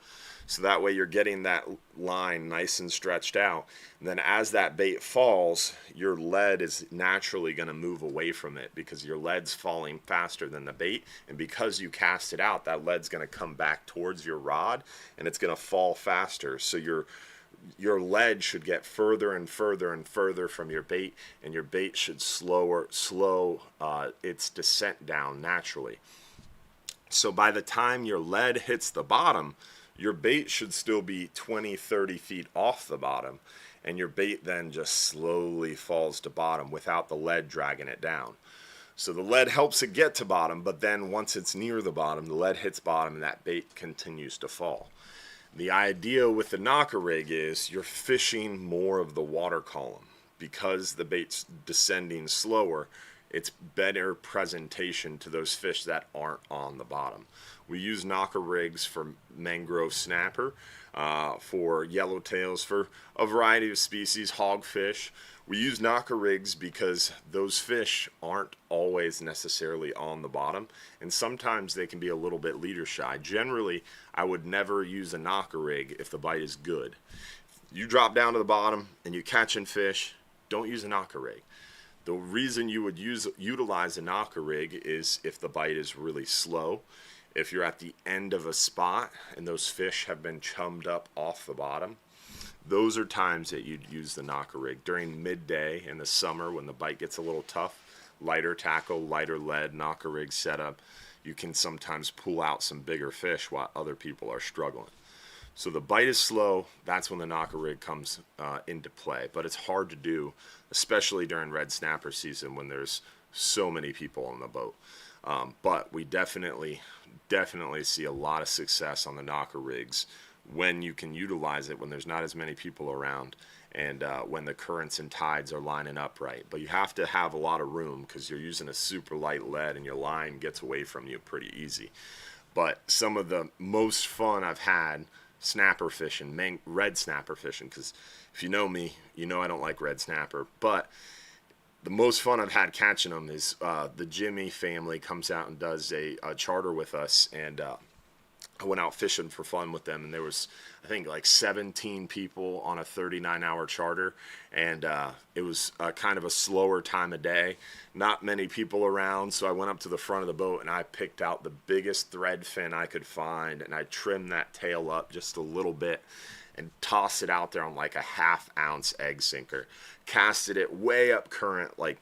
so that way you're getting that line nice and stretched out. And then as that bait falls, your lead is naturally going to move away from it because your lead's falling faster than the bait. And because you cast it out, that lead's going to come back towards your rod and it's going to fall faster. So your lead should get further and further and further from your bait, and your bait should slow its descent down naturally. So by the time your lead hits the bottom, your bait should still be 20, 30 feet off the bottom, and your bait then just slowly falls to bottom without the lead dragging it down. So the lead helps it get to bottom, but then once it's near the bottom, the lead hits bottom and that bait continues to fall. The idea with the knocker rig is you're fishing more of the water column. Because the bait's descending slower, it's better presentation to those fish that aren't on the bottom. We use knocker rigs for mangrove snapper, for yellowtails, for a variety of species, hogfish. We use knocker rigs because those fish aren't always necessarily on the bottom, and sometimes they can be a little bit leader shy. Generally, I would never use a knocker rig if the bite is good. You drop down to the bottom and you're catching fish, don't use a knocker rig. The reason you would utilize a knocker rig is if the bite is really slow, if you're at the end of a spot and those fish have been chummed up off the bottom, those are times that you'd use the knocker rig. During midday in the summer when the bite gets a little tough, lighter tackle, lighter lead, knocker rig setup, you can sometimes pull out some bigger fish while other people are struggling. So the bite is slow, that's when the knocker rig comes into play. But it's hard to do, especially during red snapper season when there's so many people on the boat. But we definitely see a lot of success on the knocker rigs when you can utilize it, when there's not as many people around, and when the currents and tides are lining up right. But you have to have a lot of room because you're using a super light lead and your line gets away from you pretty easy. But some of the most fun I've had snapper fishing, red snapper fishing, because if you know me, you know I don't like red snapper, but the most fun I've had catching them is the Jimmy family comes out and does a charter with us, and I went out fishing for fun with them, and there was, I think, like 17 people on a 39-hour charter, and it was kind of a slower time of day, not many people around, so I went up to the front of the boat and I picked out the biggest thread fin I could find, and I trimmed that tail up just a little bit and tossed it out there on like a half-ounce egg sinker, casted it way up current, like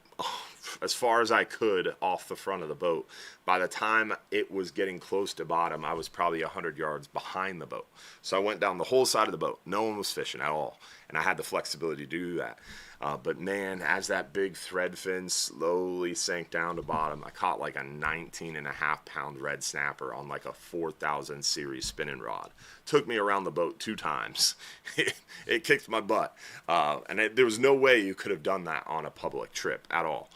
as far as I could off the front of the boat. By the time it was getting close to bottom, I was probably 100 yards behind the boat. So I went down the whole side of the boat. No one was fishing at all, and I had the flexibility to do that. But man, as that big thread fin slowly sank down to bottom, I caught like a 19.5-pound red snapper on like a 4000 series spinning rod. Took me around the boat 2 times. It kicked my butt. There was no way you could have done that on a public trip at all.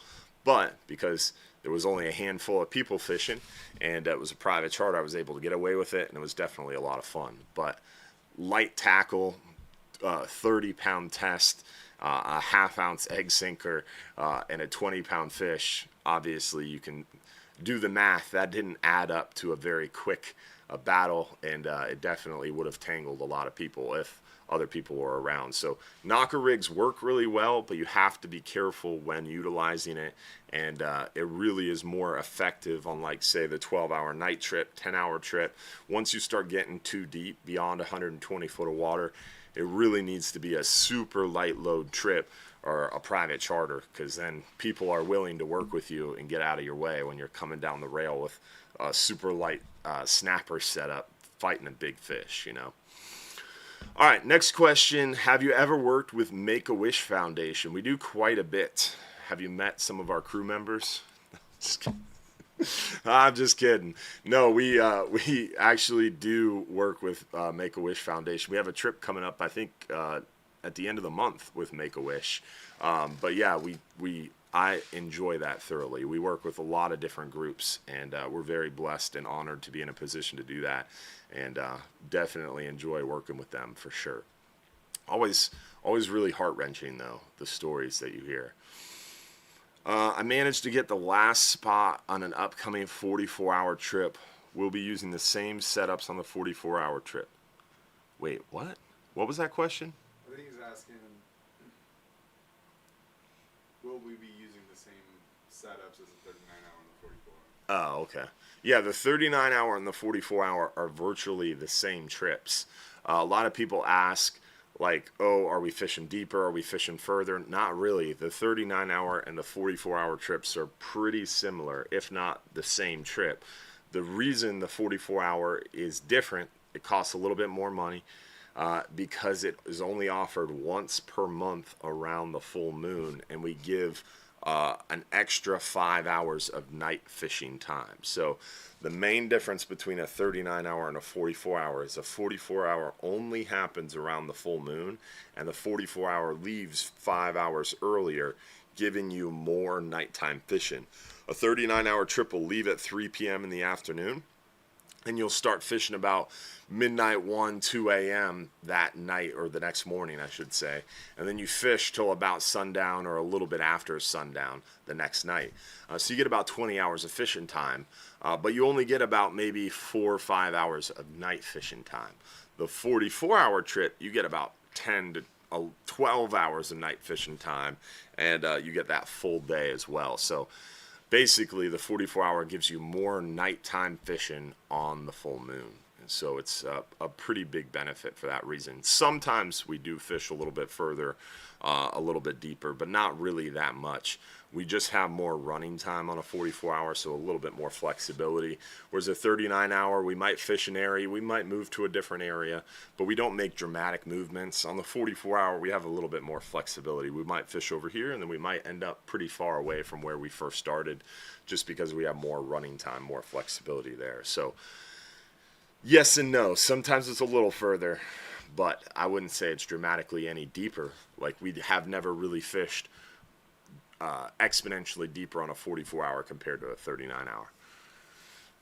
But because there was only a handful of people fishing and it was a private charter, I was able to get away with it, and it was definitely a lot of fun. But light tackle, 30-pound test, a half-ounce egg sinker, and a 20-pound fish, obviously you can do the math. That didn't add up to a very quick battle, and it definitely would have tangled a lot of people if other people were around. So knocker rigs work really well, but you have to be careful when utilizing it, and it really is more effective on, like, say, the 12-hour night trip, 10-hour trip. Once you start getting too deep, beyond 120 foot of water, it really needs to be a super light load trip or a private charter, because then people are willing to work with you and get out of your way when you're coming down the rail with a super light snapper setup fighting a big fish, you know. All right, next question. Have you ever worked with Make-A-Wish Foundation? We do quite a bit. Have you met some of our crew members? I'm just kidding. No, we actually do work with Make-A-Wish Foundation. We have a trip coming up, I think, at the end of the month with Make-A-Wish. But yeah, I enjoy that thoroughly. We work with a lot of different groups, and we're very blessed and honored to be in a position to do that, and definitely enjoy working with them for sure. Always really heart-wrenching, though, the stories that you hear. I managed to get the last spot on an upcoming 44-hour trip. We'll be using the same setups on the 44-hour trip. Wait, what? What was that question? I think he's asking, will we be using the same setups as the 39-hour and the 44-hour? Oh, okay. Yeah, the 39-hour and the 44-hour are virtually the same trips. A lot of people ask, like, oh, are we fishing deeper? Are we fishing further? Not really. The 39-hour and the 44-hour trips are pretty similar, if not the same trip. The reason the 44-hour is different, it costs a little bit more money, because it is only offered once per month around the full moon, and we give an extra 5 hours of night fishing time. So the main difference between a 39-hour and a 44-hour is a 44-hour only happens around the full moon, and the 44-hour leaves 5 hours earlier, giving you more nighttime fishing. A 39-hour trip will leave at 3 p.m. in the afternoon, and you'll start fishing about midnight, 1, 2 a.m. that night, or the next morning, I should say. And then you fish till about sundown or a little bit after sundown the next night. So you get about 20 hours of fishing time, but you only get about maybe 4 or 5 hours of night fishing time. The 44-hour trip, you get about 10 to 12 hours of night fishing time, and you get that full day as well. So basically, the 44-hour gives you more nighttime fishing on the full moon. So it's a pretty big benefit for that reason. Sometimes we do fish a little bit further, a little bit deeper, but not really that much. We just have more running time on a 44-hour, so a little bit more flexibility. Whereas a 39-hour, we might fish an area, we might move to a different area, but we don't make dramatic movements. On the 44-hour, we have a little bit more flexibility. We might fish over here, and then we might end up pretty far away from where we first started, just because we have more running time, more flexibility there. So yes and no. Sometimes it's a little further, but I wouldn't say it's dramatically any deeper. Like, we have never really fished exponentially deeper on a 44-hour compared to a 39-hour.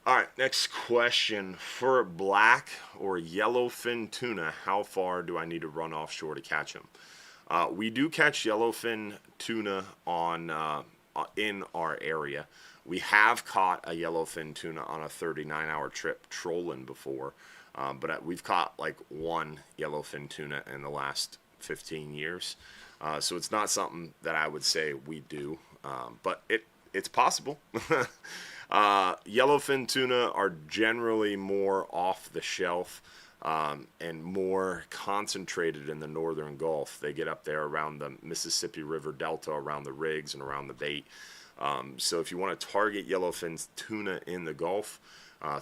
All right, next question. For black or yellowfin tuna, how far do I need to run offshore to catch them? We do catch yellowfin tuna in our area. We have caught a yellowfin tuna on a 39-hour trip trolling before, but we've caught like one yellowfin tuna in the last 15 years. So it's not something that I would say we do, but it's possible. Yellowfin tuna are generally more off the shelf and more concentrated in the northern Gulf. They get up there around the Mississippi River Delta, around the rigs and around the bait. So if you want to target yellowfin tuna in the Gulf,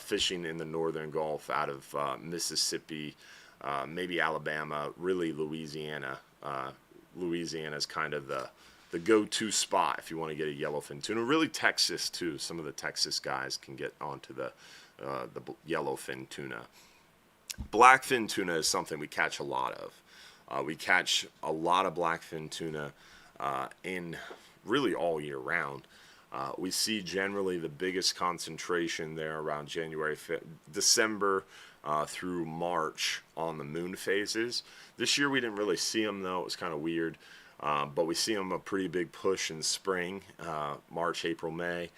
fishing in the northern Gulf out of Mississippi, maybe Alabama, really Louisiana. Louisiana is kind of the go-to spot if you want to get a yellowfin tuna. Really Texas too. Some of the Texas guys can get onto the yellowfin tuna. Blackfin tuna is something we catch a lot of. We catch a lot of blackfin tuna in really all year round. We see generally the biggest concentration there around December through March on the moon phases. This year we didn't really see them though. It was kind of weird, but we see them a pretty big push in spring, March, April, May.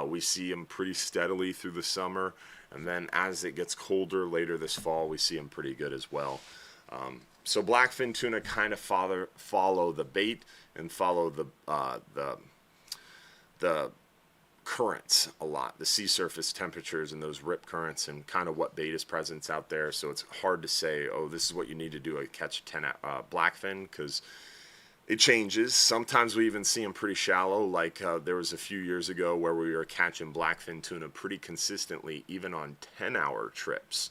We see them pretty steadily through the summer, and then as it gets colder later this fall, we see them pretty good as well. So blackfin tuna kind of follow the bait and follow the currents a lot, the sea surface temperatures and those rip currents and kind of what bait is present out there. So it's hard to say, oh, this is what you need to do to catch a blackfin, because it changes. Sometimes we even see them pretty shallow, like there was a few years ago where we were catching blackfin tuna pretty consistently, even on 10-hour trips.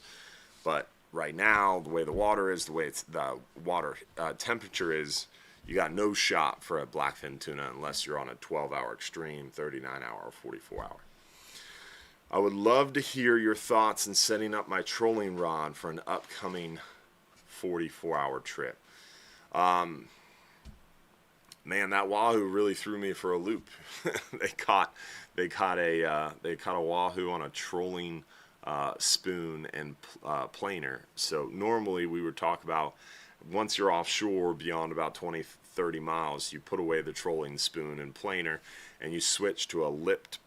But right now, the way the water is, the way the water temperature is, you got no shot for a blackfin tuna unless you're on a 12-hour extreme, 39-hour, or 44-hour. I would love to hear your thoughts in setting up my trolling rod for an upcoming 44-hour trip. Man, that wahoo really threw me for a loop. They caught a wahoo on a trolling spoon and planer. So normally we would talk about, once you're offshore beyond about 20-30 miles, you put away the trolling spoon and planer and you switch to a lipped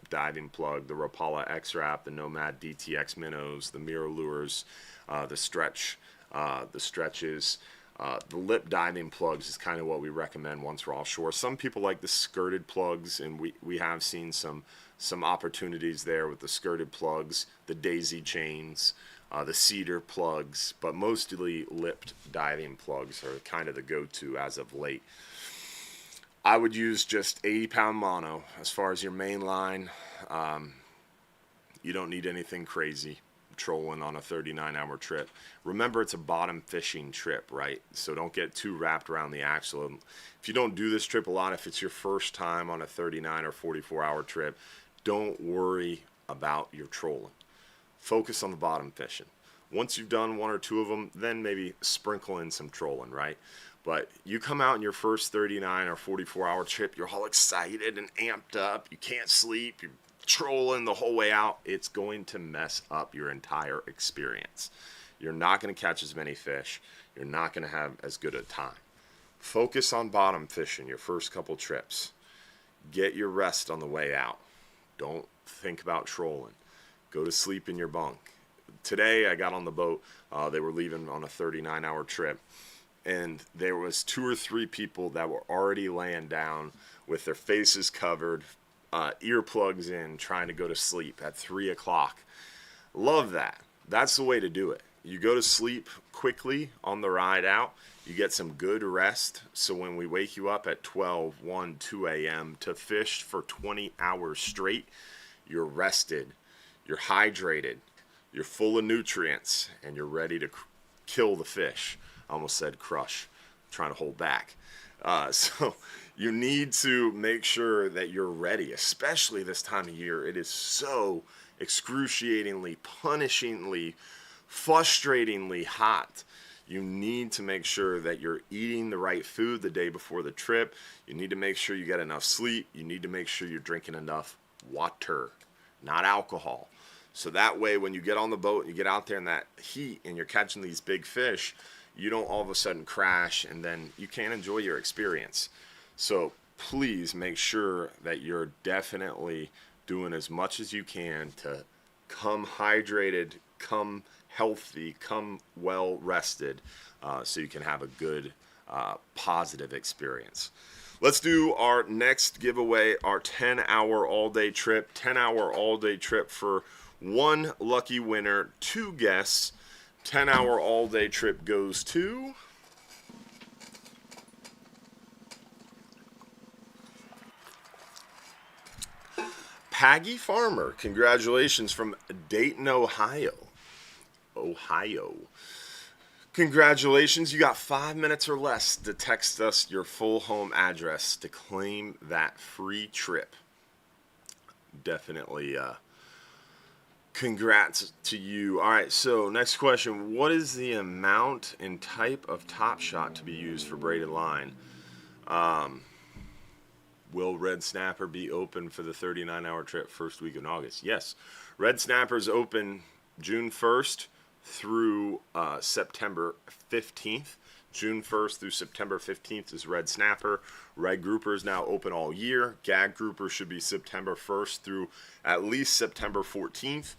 diving plug, the Rapala X-Rap, the Nomad DTX minnows, the mirror lures, the stretches. The lip diving plugs is kind of what we recommend once we're offshore. Some people like the skirted plugs, and we have seen some opportunities there with the skirted plugs, the daisy chains, the cedar plugs, but mostly lipped diving plugs are kind of the go-to as of late. I would use just 80-pound mono as far as your main line. You don't need anything crazy trolling on a 39-hour trip. Remember, it's a bottom fishing trip, right? So don't get too wrapped around the axle. If you don't do this trip a lot, if it's your first time on a 39 or 44-hour trip, don't worry about your trolling. Focus on the bottom fishing. Once you've done one or two of them, then maybe sprinkle in some trolling, right? But you come out in your first 39 or 44-hour trip, you're all excited and amped up, you can't sleep, you're trolling the whole way out. It's going to mess up your entire experience. You're not going to catch as many fish. You're not going to have as good a time. Focus on bottom fishing your first couple trips. Get your rest on the way out. Don't think about trolling. Go to sleep in your bunk. Today I got on the boat. They were leaving on a 39-hour trip, and there was 2 or 3 people that were already laying down with their faces covered, earplugs in, trying to go to sleep at 3 o'clock. Love that. that's the way to do it. You go to sleep quickly on the ride out. You get some good rest. So when we wake you up at 12, 1, 2 a.m. to fish for 20 hours straight, you're rested, you're hydrated, you're full of nutrients, and you're ready to kill the fish. I almost said crush. I'm trying to hold back. So you need to make sure that you're ready, especially this time of year. It is so excruciatingly, punishingly, frustratingly hot. You need to make sure that you're eating the right food the day before the trip. You need to make sure you get enough sleep. You need to make sure you're drinking enough water, not alcohol. So that way, when you get on the boat and you get out there in that heat and you're catching these big fish, you don't all of a sudden crash and then you can't enjoy your experience. So please make sure that you're definitely doing as much as you can to come hydrated, come healthy, come well rested, so you can have a good, positive experience. Let's do our next giveaway, our 10-hour all-day trip. 10-hour all-day trip for one lucky winner, 2 guests. 10-hour all-day trip goes to Paggy Farmer. Congratulations from Dayton, Ohio. Congratulations. You got 5 minutes or less to text us your full home address to claim that free trip. Definitely congrats to you. All right, so next question. What is the amount and type of top shot to be used for braided line? Will red snapper be open for the 39-hour trip first week in August? Yes. Red snapper's open June 1st through September 15th. June 1st through September 15th is red snapper. Red grouper is now open all year. Gag grouper should be September 1st through at least September 14th.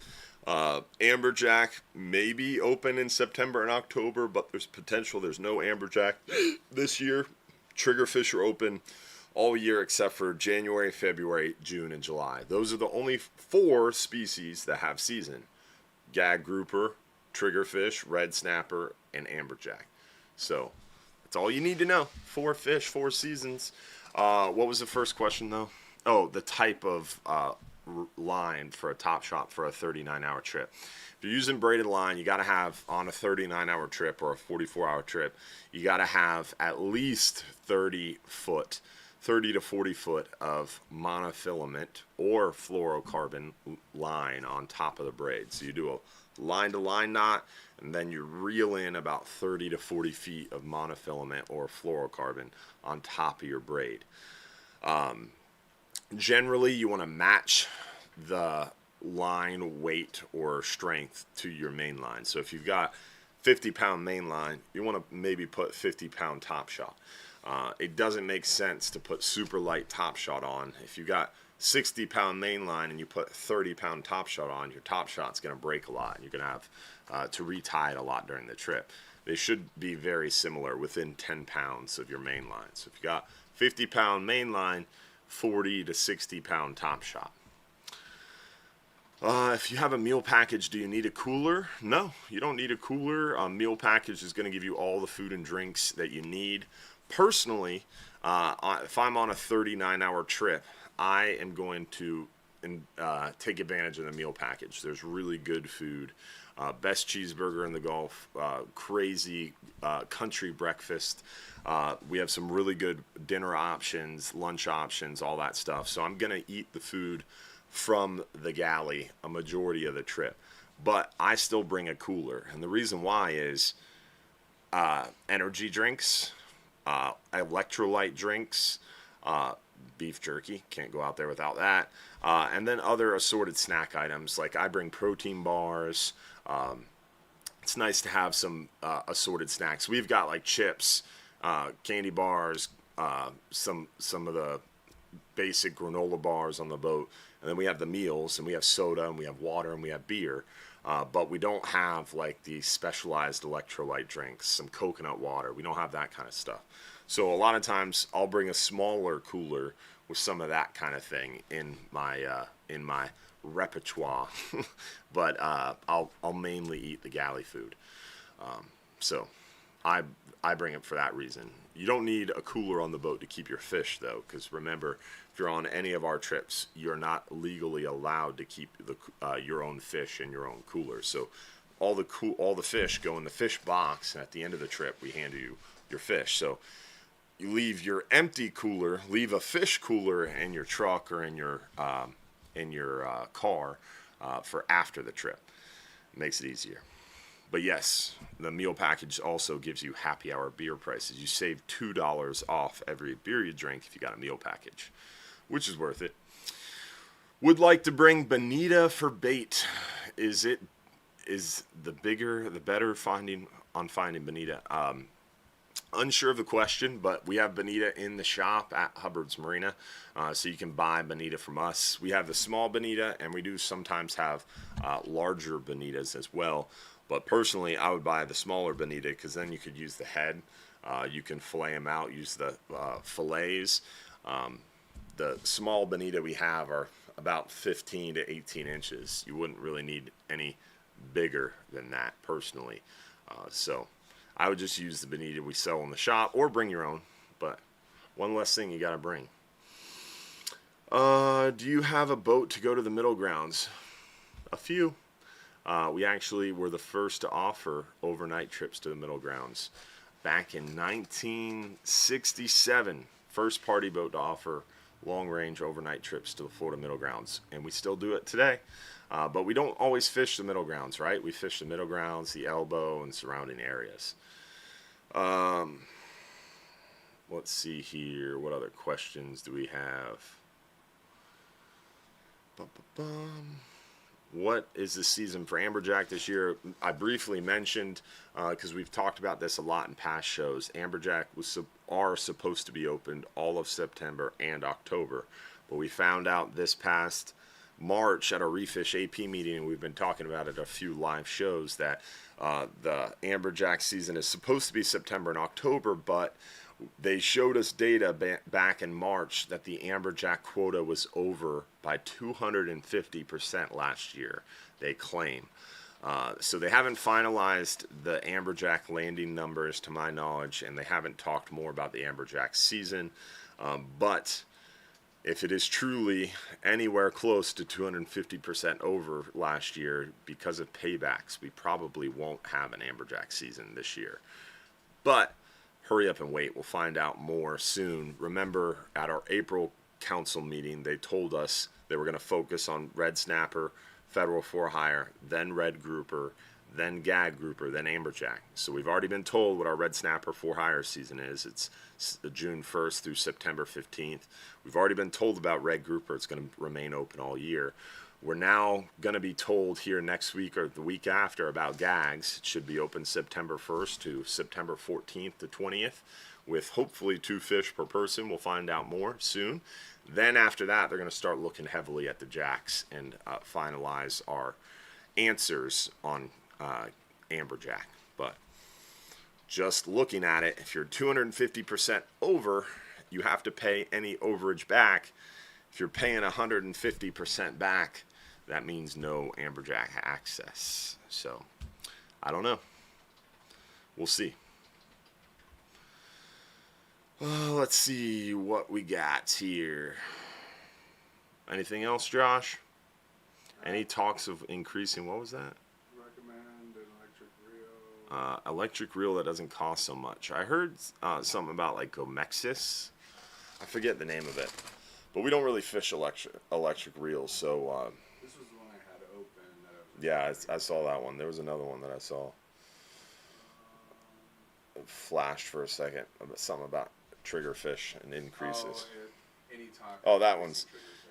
Amberjack may be open in September and October, but there's potential. There's no amberjack this year. Triggerfish are open all year except for January, February, June, and July. Those are the only 4 species that have season. Gag grouper, triggerfish, red snapper, and amberjack. So that's all you need to know. 4 fish, 4 seasons. What was the first question, though? Oh, the type of line for a top shot for a 39-hour trip. If you're using braided line, you got to have, on a 39-hour trip or a 44-hour trip, you got to have at least 30 to 40 foot of monofilament or fluorocarbon line on top of the braid. So you do a line-to-line knot, and then you reel in about 30 to 40 feet of monofilament or fluorocarbon on top of your braid. Generally, you want to match the line weight or strength to your main line. So if you've got 50-pound main line, you want to maybe put 50-pound top shot. It doesn't make sense to put super light top shot on. If you got 60-pound main line and you put 30-pound top shot on, your top shot's going to break a lot. You're going to have to retie it a lot during the trip. They should be very similar, within 10 pounds of your main line. So if you got 50-pound main line, 40 to 60-pound top shot. If you have a meal package, do you need a cooler? No, you don't need a cooler. A meal package is going to give you all the food and drinks that you need. Personally, if I'm on a 39-hour trip, I am going to take advantage of the meal package. There's really good food. Best cheeseburger in the Gulf, crazy country breakfast. We have some really good dinner options, lunch options, all that stuff. So I'm going to eat the food from the galley a majority of the trip. But I still bring a cooler. And the reason why is energy drinks, electrolyte drinks, beef jerky, can't go out there without that, and then other assorted snack items. Like I bring protein bars. It's nice to have some assorted snacks. We've got like chips, candy bars, some of the basic granola bars on the boat, and then we have the meals, and we have soda, and we have water, and we have beer. But we don't have like the specialized electrolyte drinks, some coconut water. We don't have that kind of stuff. So a lot of times I'll bring a smaller cooler with some of that kind of thing in my repertoire, but I'll mainly eat the galley food. So I bring it for that reason. You don't need a cooler on the boat to keep your fish, though, because remember, if you're on any of our trips, you're not legally allowed to keep your own fish in your own cooler. So all the fish go in the fish box, and at the end of the trip, we hand you your fish. So you leave your empty cooler, leave a fish cooler in your truck or in your car for after the trip. It makes it easier. But yes, the meal package also gives you happy hour beer prices. You save $2 off every beer you drink if you got a meal package, which is worth it. Would like to bring bonita for bait. Is the bigger the better finding bonita? Unsure of the question, but we have bonita in the shop at Hubbard's Marina, so you can buy bonita from us. We have the small bonita, and we do sometimes have larger bonitas as well. But personally, I would buy the smaller bonita because then you could use the head. You can fillet them out, use the fillets. The small bonita we have are about 15 to 18 inches. You wouldn't really need any bigger than that personally. So I would just use the bonita we sell in the shop or bring your own. But one less thing you got to bring. Do you have a boat to go to the middle grounds? A few. We actually were the first to offer overnight trips to the middle grounds. Back in 1967, first party boat to offer long-range overnight trips to the Florida middle grounds. And we still do it today. But we don't always fish the middle grounds, right? We fish the middle grounds, the elbow, and surrounding areas. Let's see here. What other questions do we have? What is the season for amberjack this year? I briefly mentioned, because we've talked about this a lot in past shows, amberjack are supposed to be opened all of September and October. But we found out this past March at our Refish AP meeting, and we've been talking about it at a few live shows, that the amberjack season is supposed to be September and October, but they showed us data back in March that the amberjack quota was over by 250% last year, they claim. So they haven't finalized the amberjack landing numbers to my knowledge, and they haven't talked more about the amberjack season. But if it is truly anywhere close to 250% over last year because of paybacks, we probably won't have an amberjack season this year. But hurry up and wait. We'll find out more soon. Remember, at our April council meeting, they told us they were going to focus on red snapper, federal for hire, then red grouper, then gag grouper, then amberjack. So we've already been told what our red snapper for hire season is. It's June 1st through September 15th. We've already been told about red grouper. It's going to remain open all year. We're now going to be told here next week or the week after about gags. It should be open September 1st to September 14th to 20th with hopefully 2 fish per person. We'll find out more soon. Then after that, they're going to start looking heavily at the jacks and finalize our answers on amberjack. But just looking at it, if you're 250% over, you have to pay any overage back. If you're paying 150% back, that means no amberjack access. So, I don't know. We'll see. Let's see what we got here. Anything else, Josh? Any talks of increasing, what was that? Recommend an electric reel. Electric reel that doesn't cost so much. I heard something about like Gomexis. I forget the name of it. But we don't really fish electric reels, so... This was the one I had open. That yeah, I saw that one. There was another one that I saw. It flashed for a second. Something about triggerfish and increases. That one's...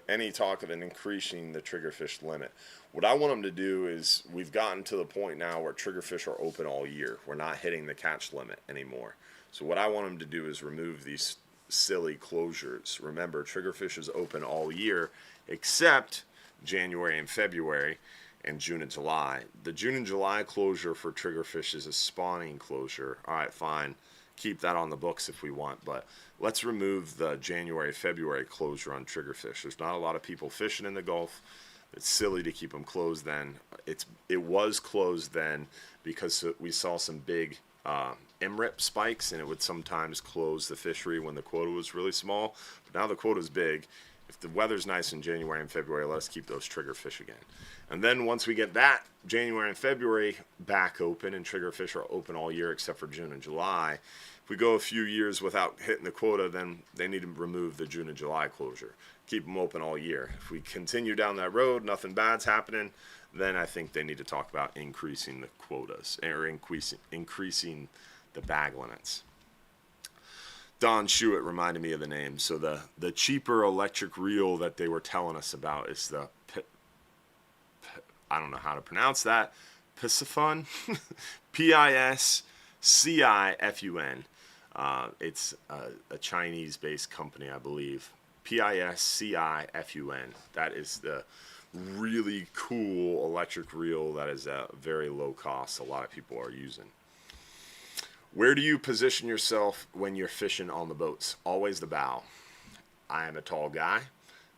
Any talk of an increasing the triggerfish limit. What I want them to do is, we've gotten to the point now where triggerfish are open all year. We're not hitting the catch limit anymore. So what I want them to do is remove these silly closures. Remember, triggerfish is open all year except January and February and June and July. The June and July closure for triggerfish is a spawning closure. All right, fine. Keep that on the books if we want, but let's remove the January, February closure on triggerfish. There's not a lot of people fishing in the Gulf. It's silly to keep them closed then. It was closed then because we saw some big MRIP spikes, and it would sometimes close the fishery when the quota was really small. But now the quota is big. If the weather's nice in January and February, let us keep those trigger fish again. And then once we get that January and February back open, and trigger fish are open all year except for June and July, if we go a few years without hitting the quota, then they need to remove the June and July closure. Keep them open all year. If we continue down that road, nothing bad's happening, then I think they need to talk about increasing the quotas or increasing the bag limits. Don Schuett reminded me of the name. So the cheaper electric reel that they were telling us about is the, I don't know how to pronounce that, Piscifun, Piscifun. It's a Chinese-based company, I believe. Piscifun. That is the really cool electric reel that is at very low cost. A lot of people are using. Where do you position yourself when you're fishing on the boats? Always the bow. I am a tall guy.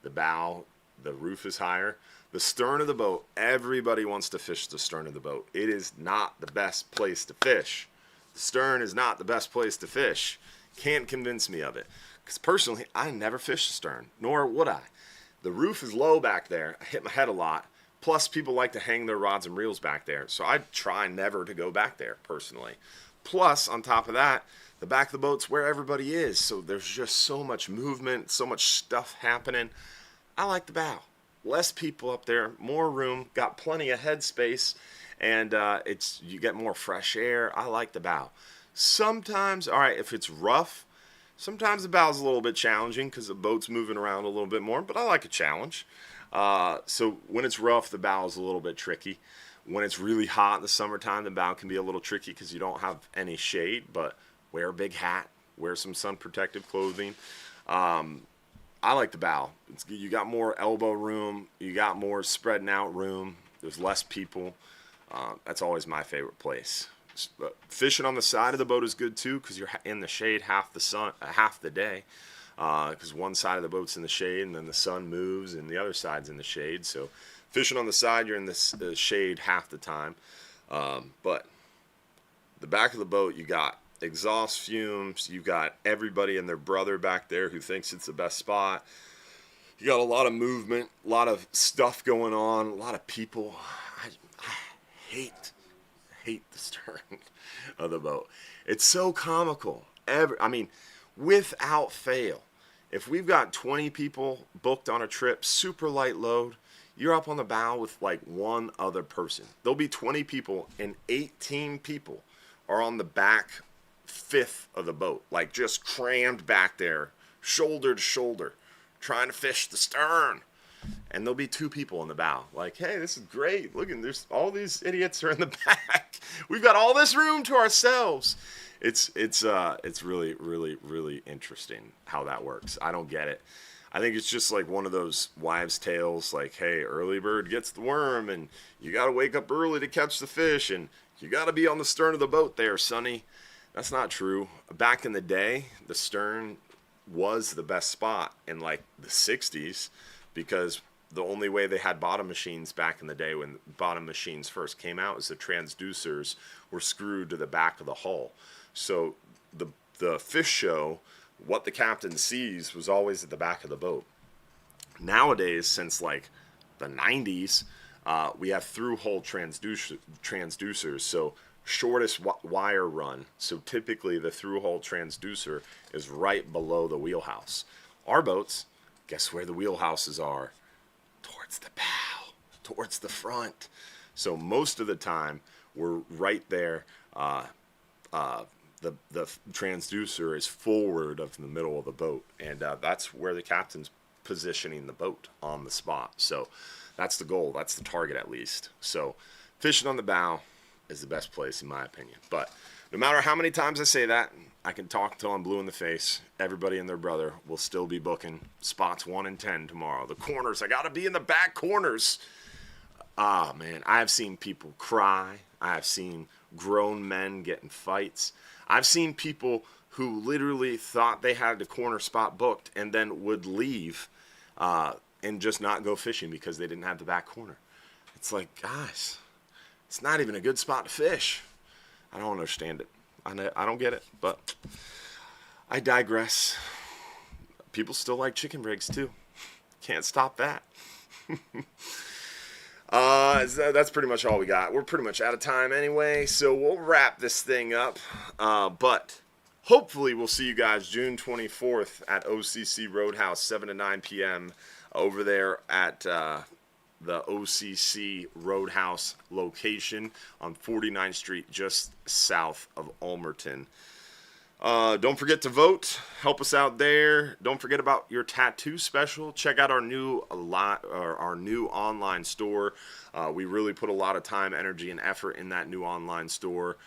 The bow, the roof is higher. The stern of the boat, everybody wants to fish the stern of the boat. It is not the best place to fish. The stern is not the best place to fish. Can't convince me of it. Because personally, I never fish the stern, nor would I. The roof is low back there. I hit my head a lot. Plus, people like to hang their rods and reels back there. So I try never to go back there, personally. Plus, on top of that, the back of the boat's where everybody is. So there's just so much movement, so much stuff happening. I like the bow. Less people up there, more room, got plenty of headspace, and you get more fresh air. I like the bow. Sometimes, all right, if it's rough, sometimes the bow's a little bit challenging because the boat's moving around a little bit more, but I like a challenge. So when it's rough, the bow is a little bit tricky. When it's really hot in the summertime, the bow can be a little tricky because you don't have any shade, but wear a big hat, wear some sun protective clothing. I like the bow. You got more elbow room, you got more spreading out room, there's less people. That's always my favorite place. But fishing on the side of the boat is good too because you're in the shade half the day. Because one side of the boat's in the shade and then the sun moves and the other side's in the shade. So fishing on the side, you're in the shade half the time. But the back of the boat, you got exhaust fumes. You got everybody and their brother back there who thinks it's the best spot. You got a lot of movement, a lot of stuff going on, a lot of people. I hate the stern of the boat. It's so comical. Without fail, if we've got 20 people booked on a trip, super light load, you're up on the bow with like one other person. There'll be 20 people and 18 people are on the back fifth of the boat, like just crammed back there, shoulder to shoulder, trying to fish the stern. And there'll be 2 people in the bow. Like, hey, this is great. Look, there's all these idiots are in the back. We've got all this room to ourselves. It's really, really, really interesting how that works. I don't get it. I think it's just like one of those wives' tales, like, hey, early bird gets the worm, and you got to wake up early to catch the fish, and you got to be on the stern of the boat there, sonny. That's not true. Back in the day, the stern was the best spot in like the 60s because the only way they had bottom machines back in the day when bottom machines first came out is the transducers were screwed to the back of the hull. So the fish show, what the captain sees, was always at the back of the boat. Nowadays, since like the 90s, we have through-hull transducers, so shortest wire run. So typically the through-hull transducer is right below the wheelhouse. Our boats, guess where the wheelhouses are? Towards the bow, towards the front. So most of the time, we're right there. The transducer is forward of the middle of the boat, and that's where the captain's positioning the boat on the spot. So that's the goal. That's the target, at least. So fishing on the bow is the best place, in my opinion. But no matter how many times I say that, I can talk till I'm blue in the face. Everybody and their brother will still be booking spots 1 and 10 tomorrow. The corners, I got to be in the back corners. Ah, man, I have seen people cry. I have seen grown men get in fights. I've seen people who literally thought they had the corner spot booked and then would leave and just not go fishing because they didn't have the back corner. It's like, guys, it's not even a good spot to fish. I don't understand it. I don't get it, but I digress. People still like chicken rigs too. Can't stop that. That's pretty much all we got. We're pretty much out of time anyway, so we'll wrap this thing up. But hopefully we'll see you guys June 24th at OCC Roadhouse, 7 to 9 p.m. over there at the OCC Roadhouse location on 49th Street, just south of Ulmerton. Don't forget to vote. Help us out there. Don't forget about your tattoo special. Check out our new online store. We really put a lot of time, energy, and effort in that new online store.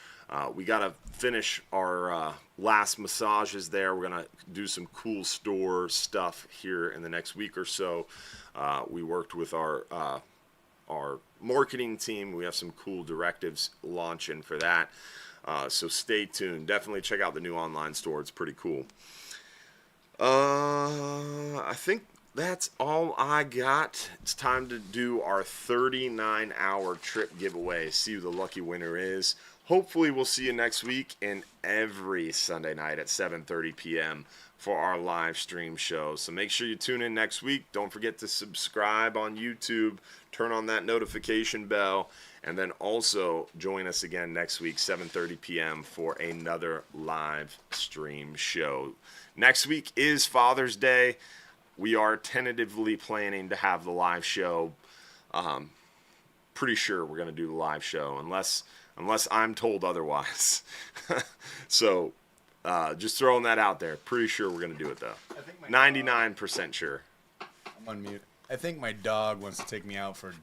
We got to finish our last massages there. We're going to do some cool store stuff here in the next week or so. We worked with our marketing team. We have some cool directives launching for that. So stay tuned. Definitely check out the new online store. It's pretty cool. I think that's all I got. It's time to do our 39-hour trip giveaway. See who the lucky winner is. Hopefully we'll see you next week and every Sunday night at 7:30 p.m. for our live stream show. So make sure you tune in next week. Don't forget to subscribe on YouTube. Turn on that notification bell. And then also join us again next week, 7:30 p.m. for another live stream show. Next week is Father's Day. We are tentatively planning to have the live show. Pretty sure we're going to do the live show unless I'm told otherwise. So just throwing that out there. Pretty sure we're going to do it, though. 99% sure. I'm on mute. I think my dog wants to take me out for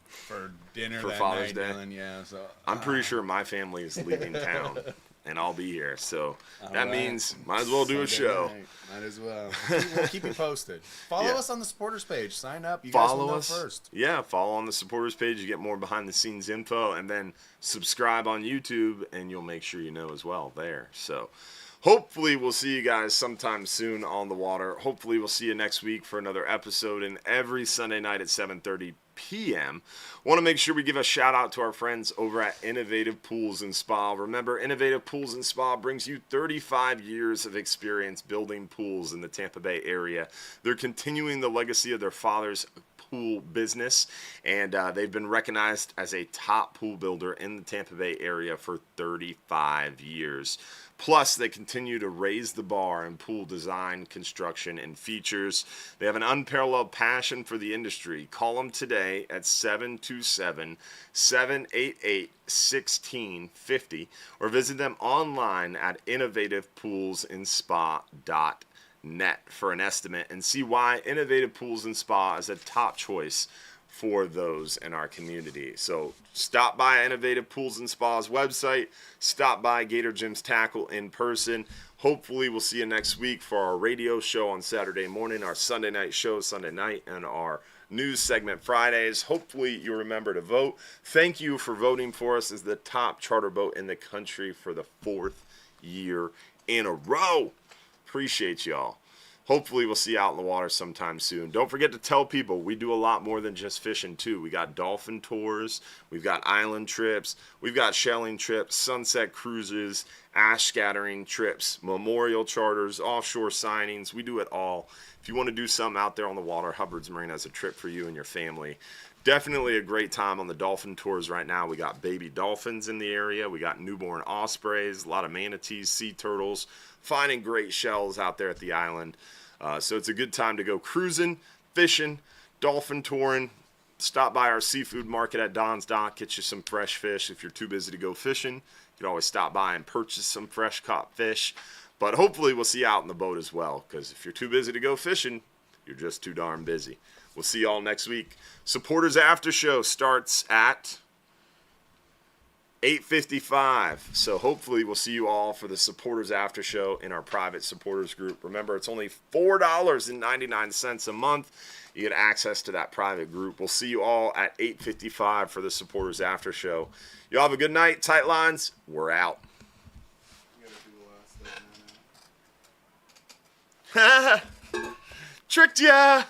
dinner for that Father's night, Day. Dylan. Yeah, so I'm pretty sure my family is leaving town, and I'll be here. So that means might as well do a show. Night. Might as well. We'll keep you posted. Follow us on the supporters page. Sign up. You Follow guys will know us first. Yeah, follow on the supporters page. You get more behind the scenes info, and then subscribe on YouTube, and you'll make sure you know as well there. So. Hopefully we'll see you guys sometime soon on the water. Hopefully we'll see you next week for another episode, and every Sunday night at 7:30 p.m. Want to make sure we give a shout out to our friends over at Innovative Pools and Spa. Remember, Innovative Pools and Spa brings you 35 years of experience building pools in the Tampa Bay area. They're continuing the legacy of their father's pool business, and they've been recognized as a top pool builder in the Tampa Bay area for 35 years. Plus, they continue to raise the bar in pool design, construction, and features. They have an unparalleled passion for the industry. Call them today at 727-788-1650 or visit them online at innovativepoolsandspa.net for an estimate and see why Innovative Pools and Spa is a top choice for those in our community. So stop by Innovative Pools and Spa's website. Stop by Gator Jim's Tackle in person. Hopefully we'll see you next week for our radio show on Saturday morning, our Sunday night show Sunday night, and our news segment Fridays. Hopefully you remember to vote. Thank you for voting for us as the top charter boat in the country for the 4th year in a row. Appreciate y'all. Hopefully we'll see you out in the water sometime soon. Don't forget to tell people we do a lot more than just fishing too. We got dolphin tours, we've got island trips, we've got shelling trips, sunset cruises, ash scattering trips, memorial charters, offshore signings. We do it all. If you want to do something out there on the water, Hubbard's Marina has a trip for you and your family. Definitely a great time on the dolphin tours right now. We got baby dolphins in the area. We got newborn ospreys, a lot of manatees, sea turtles, finding great shells out there at the island. So it's a good time to go cruising, fishing, dolphin touring. Stop by our seafood market at Don's Dock, get you some fresh fish. If you're too busy to go fishing, you can always stop by and purchase some fresh caught fish. But hopefully we'll see you out in the boat as well, because if you're too busy to go fishing, you're just too darn busy. We'll see you all next week. Supporters After Show starts at 8:55. So hopefully we'll see you all for the Supporters After Show in our private supporters group. Remember, it's only $4.99 a month. You get access to that private group. We'll see you all at 8:55 for the Supporters After Show. Y'all have a good night. Tight lines. We're out. Tricked ya.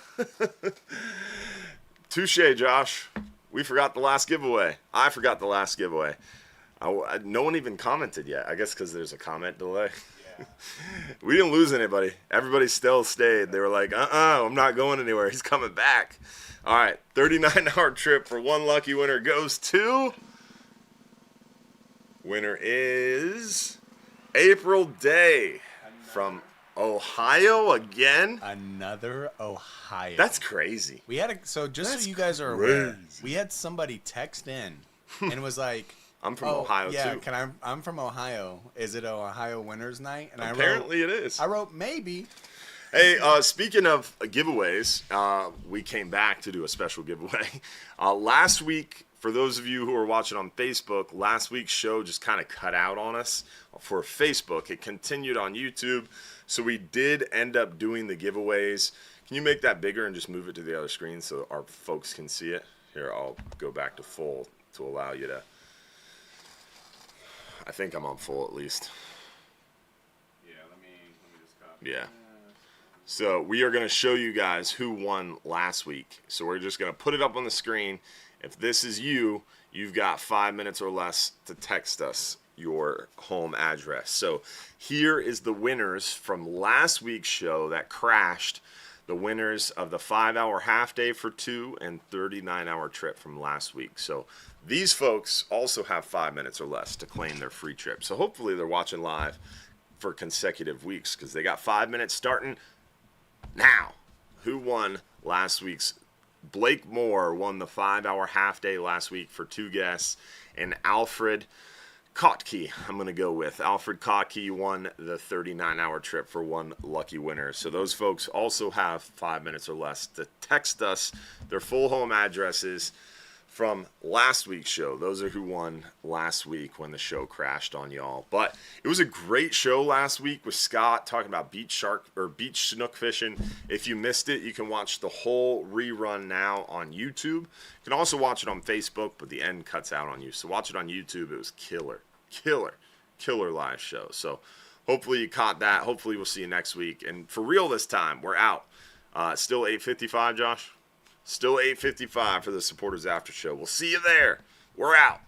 Touche, Josh. We forgot the last giveaway. I forgot the last giveaway. No one even commented yet. I guess because there's a comment delay. Yeah. We didn't lose anybody. Everybody still stayed. They were like, I'm not going anywhere. He's coming back. All right, 39-hour trip for one lucky winner goes to... Winner is April Day from Ohio again. Another Ohio. That's crazy. We had so you guys are crazy. aware, we had somebody text in and was like, I'm from Ohio yeah, too. I'm from Ohio. Is it Ohio Winners Night? And Apparently it is. I wrote maybe. Hey, speaking of giveaways, we came back to do a special giveaway. Last week, for those of you who are watching on Facebook, last week's show just kind of cut out on us for Facebook. It continued on YouTube, so we did end up doing the giveaways. Can you make that bigger and just move it to the other screen so our folks can see it? Here, I'll go back to full to allow you to... I think I'm on full at least. Yeah, let me just copy. Yeah. So we are going to show you guys who won last week. So we're just going to put it up on the screen. If this is you, you've got 5 minutes or less to text us your home address. So here is the winners from last week's show that crashed. The winners of the 5-hour half day for 2 and 39-hour trip from last week. So these folks also have 5 minutes or less to claim their free trip. So hopefully they're watching live for consecutive weeks because they got 5 minutes starting now. Who won last week's? Blake Moore won the 5-hour half day last week for 2 guests, and Alfred Kotke, I'm going to go with. Alfred Kotke won the 39-hour trip for 1 lucky winner. So those folks also have 5 minutes or less to text us their full home addresses from last week's show. Those are who won last week when the show crashed on y'all. But it was a great show last week with Scott talking about beach snook fishing. If you missed it, you can watch the whole rerun now on YouTube. You can also watch it on Facebook, but the end cuts out on you. So watch it on YouTube. It was killer live show. So hopefully you caught that. Hopefully we'll see you next week. And for real this time, we're out. Still 8:55, Josh? Still 8:55 for the Supporters After Show. We'll see you there. We're out.